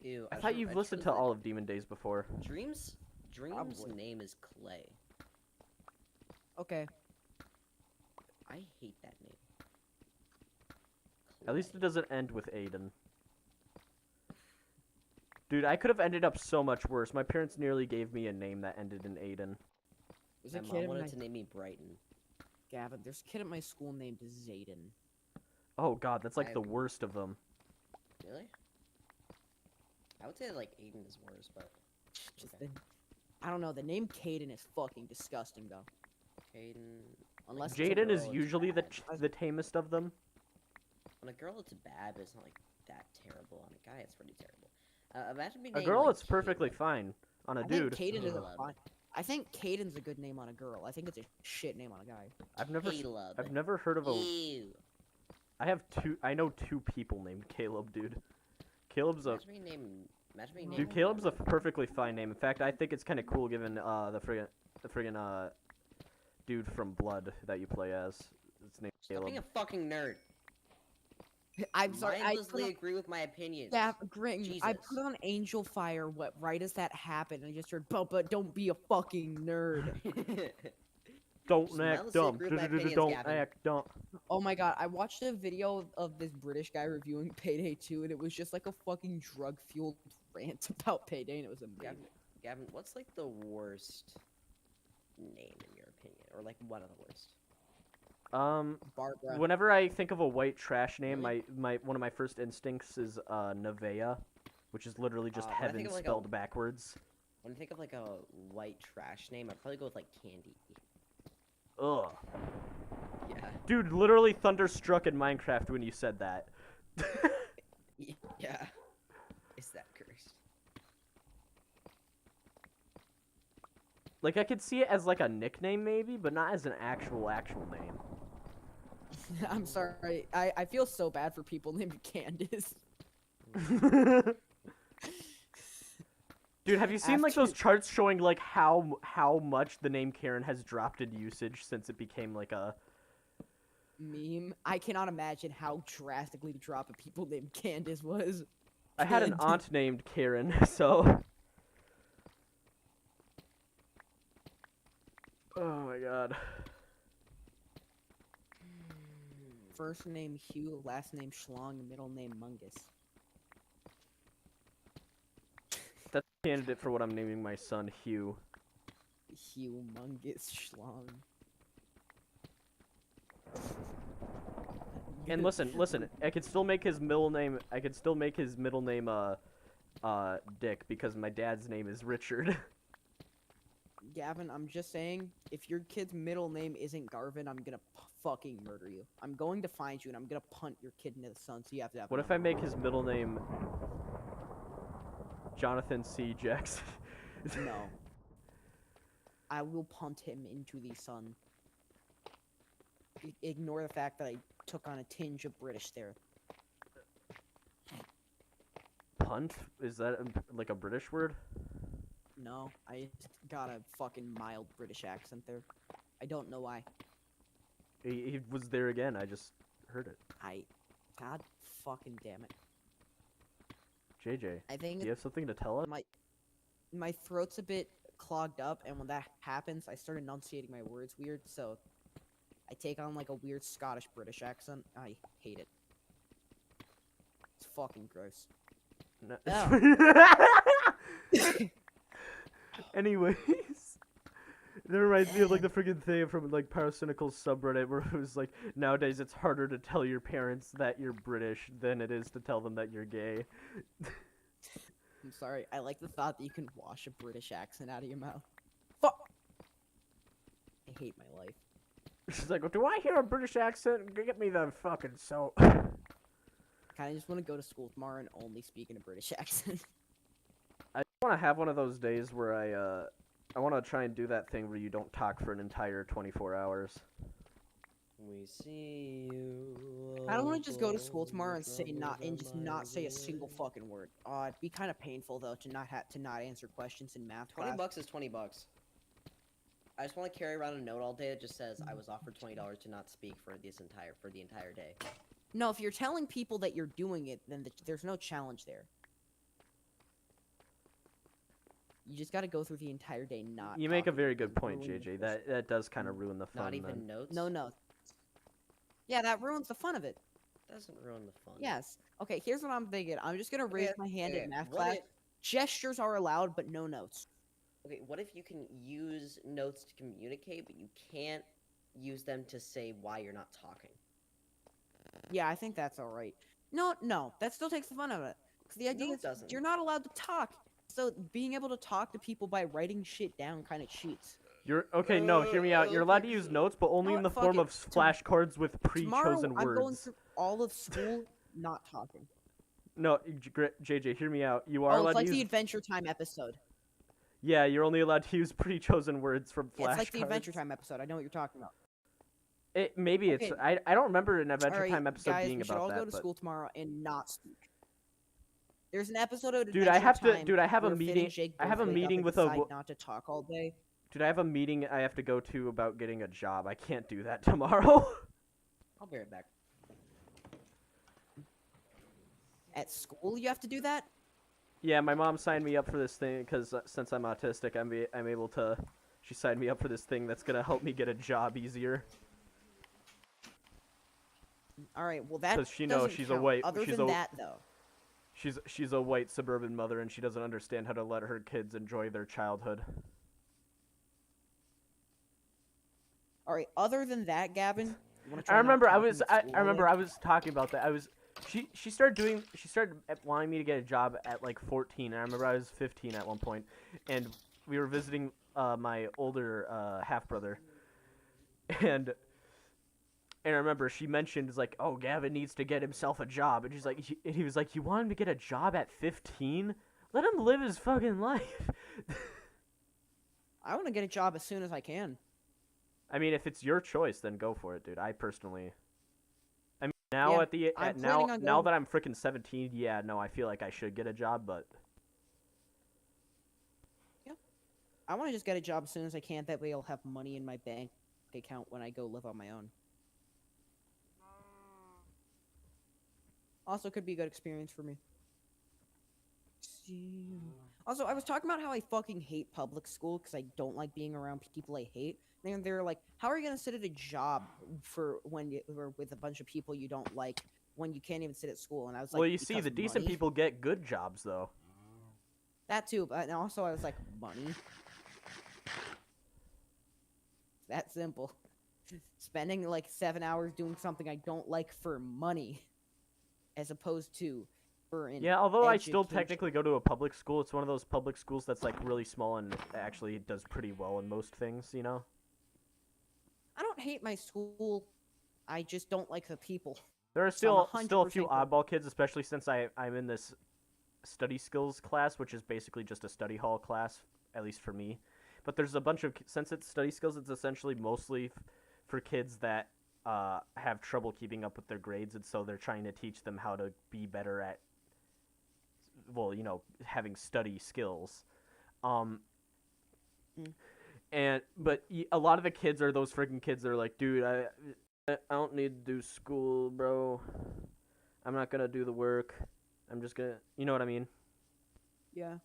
Ew. I thought you've listened to all of Demon Days before. Dreams. Dreams' Probably. name is Clay. Okay. I hate that name. At least Clay. it doesn't end with Aiden. Dude, I could have ended up so much worse. My parents nearly gave me a name that ended in Aiden. There's My a mom kid in wanted my to name me Brighton. Gavin. There's a kid at my school named Zayden. Oh god, that's like I- the worst of them. Really? I would say like Aiden is worse, but Just Okay. I don't know. The name Caden is fucking disgusting though. Caden. Unless it's a Jaden is girl, it's usually bad. the tamest of them. On a girl, it's bad, but it's not like that terrible. On a guy, it's pretty terrible. Imagine being A named, girl, like, it's perfectly Caleb. fine. On a I dude, think Caden is a Caleb. fine. I think Caden's a good name on a girl. I think it's a shit name on a guy. Caleb. I've never heard of a. Ew. I know two people named Caleb, dude. Caleb's a. Imagine being named. Imagine being named. Dude, Caleb's a perfectly fine name. In fact, I think it's kind of cool given the friggin' dude from Blood that you play as. It's named Stop Caleb. being a fucking nerd. I'm sorry. I Mindlessly put on, agree with my opinions. yeah, Gring, I Jesus. put on Angel Fire. What right as that happened? I just heard, but don't be a fucking nerd. Don't Just act mindlessly dumb. agree with my opinions, Don't Gavin. act dumb. Oh my god, I watched a video of this British guy reviewing Payday 2, and it was just like a fucking drug-fueled rant about Payday, and it was amazing. Gavin, what's like the worst name in your opinion, or like one of the worst? Barbara. Whenever I think of a white trash name, Really? my one of my first instincts is Nevea, which is literally just When I think heaven of, like, spelled backwards. When I think of like a white trash name, I'd probably go with like Candy. Ugh. Yeah. Dude, literally thunderstruck in Minecraft when you said that. Yeah. Is that cursed? Like, I could see it as like a nickname maybe, but not as an actual name. I'm sorry. I feel so bad for people named Candace. Dude, have you seen like those After- charts showing like how much the name Karen has dropped in usage since it became like a Meme. I cannot imagine how drastically the drop of people named Candace was. I had an Kid. aunt named Karen, so oh my god. First name Hugh, last name Schlong, middle name Mungus. That's a candidate for what I'm naming my son, Hugh. Hugh Mungus Schlong. And listen, I could still make his middle name. I could still make his middle name Dick because my dad's name is Richard. Gavin, I'm just saying, if your kid's middle name isn't Garvin, I'm gonna fucking murder you. I'm going to find you and I'm gonna punt your kid into the sun. So you have to have. What if I make his middle name Jonathan C. Jackson? No. I will punt him into the sun. Ignore the fact that I took on a tinge of British there. Punt? Is that like a British word? No, I just got a fucking mild British accent there. I don't know why. He was there again. I just heard it. God fucking damn it. JJ, I think do you have something to tell us? my throat's a bit clogged up, and when that happens, I start enunciating my words weird, so I take on like a weird Scottish British accent. I hate it. It's fucking gross. No. Oh. Anyways, it reminds me of like the freaking thing from like Parasynical's subreddit where it was like, nowadays it's harder to tell your parents that you're British than it is to tell them that you're gay. I'm sorry. I like the thought that you can wash a British accent out of your mouth. Fuck. I hate my life. She's like, well, do I hear a British accent? Get me the fucking soap. Kind of just want to go to school tomorrow and only speak in a British accent. I want to have one of those days where I want to try and do that thing where you don't talk for an entire 24 hours. We see you. I don't want to just go to school tomorrow and just not say a single fucking word. It'd be kind of painful though to not answer questions in math class. $20 is $20. I just want to carry around a note all day that just says I was offered $20 to not speak for the entire day. No, if you're telling people that you're doing it, then there's no challenge there. You just got to go through the entire day not. You make a talking very and good point, ruining JJ. the That does kind of ruin the fun. Not even then. notes. No, no. Yeah, that ruins the fun of it. Doesn't ruin the fun. Yes. Okay, here's what I'm thinking. I'm just gonna raise my hand in math what class. if- Gestures are allowed, but no notes. Okay, what if you can use notes to communicate, but you can't use them to say why you're not talking? Yeah, I think that's all right. No, that still takes the fun out of it. Because the idea No, it is doesn't. you're not allowed to talk. So being able to talk to people by writing shit down kind of cheats. You're okay. No, hear me out. You're allowed to use notes, but only No, in the fuck form it. of flashcards with Tomorrow, pre-chosen I'm going words. through all of school not talking. No, JJ, hear me out. You are Oh, allowed it's like to the use. Adventure Time episode. Yeah, you're only allowed to use pre-chosen words from flashcards. Yeah, it's like the Adventure Time episode. I know what you're talking about. Maybe it's. Okay. I don't remember an Adventure Alright, Time episode guys, being we should about all that. go to but... school tomorrow and not speak. There's an episode of Dude, I have Adventure to. Time Dude, I have a where Finn and meeting. Jake I have both a wake up meeting and with a. decide not to talk all day. Dude, I have a meeting I have to go to about getting a job. I can't do that tomorrow. I'll be right back. At school, you have to do that? Yeah, my mom signed me up for this thing because since I'm autistic, I'm able to. She signed me up for this thing that's gonna help me get a job easier. All right, well that 'Cause she knows doesn't she's a count. white- Other she's than a- that, though, She's a white suburban mother and she doesn't understand how to let her kids enjoy their childhood. all right. Other than that, Gavin, you wanna try I not remember I talking was at I school all remember day? I was talking about that. She started wanting me to get a job at like 14. I remember I was 15 at one point, and we were visiting my older half brother, and I remember she mentioned it's like, oh, Gavin needs to get himself a job, and she's like, and he was like, you want him to get a job at 15? Let him live his fucking life. I want to get a job as soon as I can. I mean, if it's your choice, then go for it, dude. I personally. I mean, now Yeah, I'm now planning on now going- that I'm freaking 17, yeah, no, I feel like I should get a job, but I want to just get a job as soon as I can. That way, I'll have money in my bank account when I go live on my own. Also, could be a good experience for me. Also, I was talking about how I fucking hate public school because I don't like being around people I hate. And they're like, "How are you gonna sit at a job for when you're with a bunch of people you don't like when you can't even sit at school?" And I was like, well, you see, "Because the decent money." people get good jobs, though. That too, but also I was like, money. That simple. spending like 7 hours doing something I don't like for money, as opposed to for an Yeah, although I still education. technically go to a public school, it's one of those public schools that's like really small and actually does pretty well in most things, you know? I don't hate my school. I just don't like the people. There are So I'm still a few 100% oddball kids, especially since I'm in this study skills class, which is basically just a study hall class, at least for me. But there's a bunch of since it's study skills, it's essentially mostly for kids that have trouble keeping up with their grades, and so they're trying to teach them how to be better at, well, you know, having study skills. Um, Mm. but a lot of the kids are those freaking kids that are like, dude, I don't need to do school, bro. I'm not gonna do the work. I'm just gonna, you know what I mean? Yeah.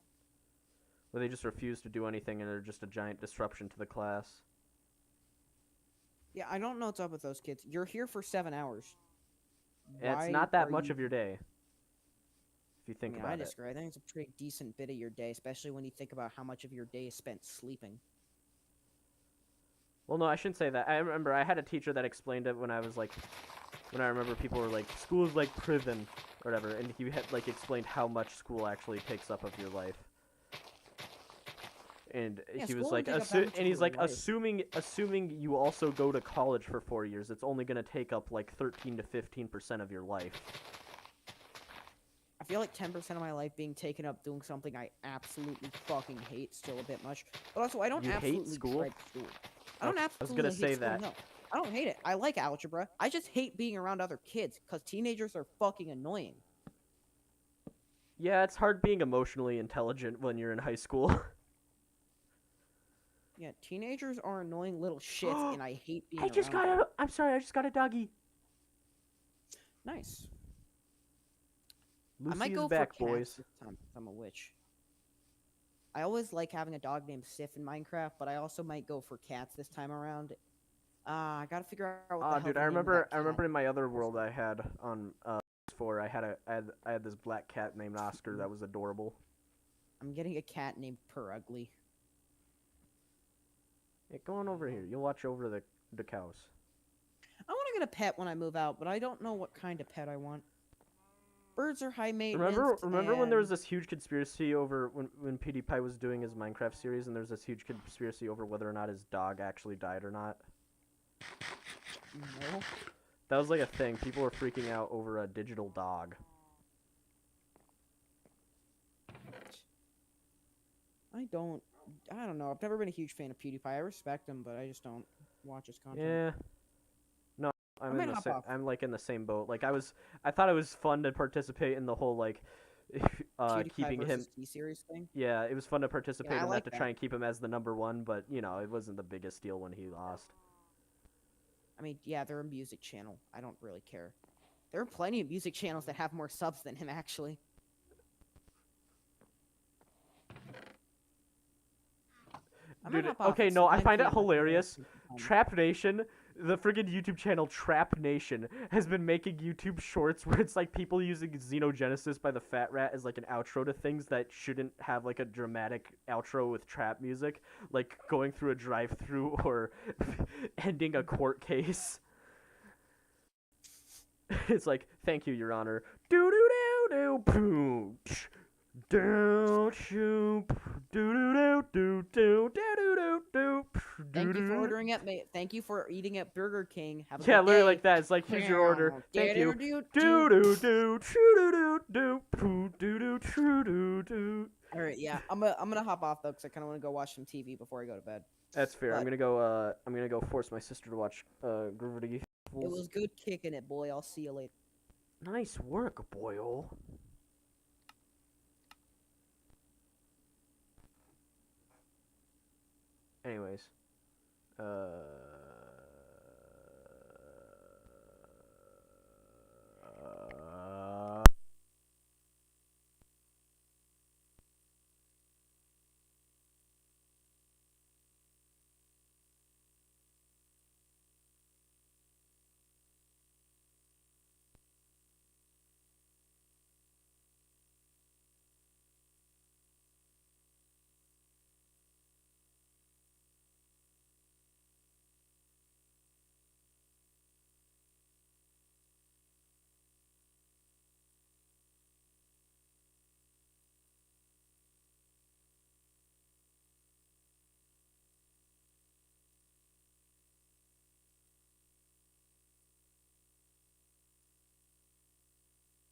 Where they just refuse to do anything and they're just a giant disruption to the class. Yeah, I don't know what's up with those kids. You're here for 7 hours. And it's Why not that are much you- of your day. If you I think mean, about I it. disagree. I think it's a pretty decent bit of your day, especially when you think about how much of your day is spent sleeping. Well, no, I shouldn't say that. I remember I had a teacher that explained it when I was like, when I remember people were like, school is like prison or whatever, and he had like explained how much school actually takes up of your life. And Yeah, he school was will like, take up that much of and he's your like, life. assuming you also go to college for 4 years, it's only gonna take up like 13 to 15% of your life. I feel like 10% of my life being taken up doing something I absolutely fucking hate still a bit much. But also, I don't You hate absolutely school? dread school. I don't Okay, I was absolutely gonna hate say school, that. no. I don't hate it. I like algebra. I just hate being around other kids because teenagers are fucking annoying. Yeah, it's hard being emotionally intelligent when you're in high school. Yeah, teenagers are annoying little shits, and I hate being I'm sorry, I just got a doggy. Nice. I Lucy might is go back, for cats boys. this time 'cause I'm a witch. I always like having a dog named Sif in Minecraft, but I also might go for cats this time around. I gotta figure out what the hell Dude, the I name of remember that cat in my other is. world I had on PS4, I had this black cat named Oscar that was adorable. I'm getting a cat named Purugly. Hey, go on over here. You'll watch over the cows. I want to get a pet when I move out, but I don't know what kind of pet I want. Birds are high maintenance. Remember when there was and- this huge conspiracy over when PewDiePie was doing his Minecraft series, and there was this huge conspiracy over whether or not his dog actually died or not? No. That was like a thing. People were freaking out over a digital dog. I don't know. I've never been a huge fan of PewDiePie. I respect him, but I just don't watch his content. Yeah. No, I might hop off. I'm like in the same boat. Like I thought it was fun to participate in the whole like PewDiePie keeping him. versus T-Series thing. Yeah, it was fun to participate I in like that to that. try and keep him as the #1, but you know, it wasn't the biggest deal when he lost. I mean, yeah, they're a music channel. I don't really care. There are plenty of music channels that have more subs than him, actually. I might Dude, hop off. okay, It's no, I 9 find it PM. I think hilarious. that's some time. Trap Nation, the friggin' YouTube channel Trap Nation, has been making YouTube shorts where it's like people using Xenogenesis by the Fat Rat as like an outro to things that shouldn't have like a dramatic outro with trap music, like going through a drive-through or ending a court case. It's like, thank you, Your Honor. Do do do do boom. Do do do do do do do do do. Thank you for ordering at Thank you for eating at Burger King. Have a Yeah, good literally day. like that. It's like, here's your order. Thank you. Do-do-do-do. Do do do do do do do do do do. All right, yeah, I'm gonna hop off though, cause I kind of want to go watch some TV before I go to bed. That's fair. I'm But- gonna go force my sister to watch Gravity It Falls. was good kicking it, boy. I'll see you later. Nice work, boyo. Anyways,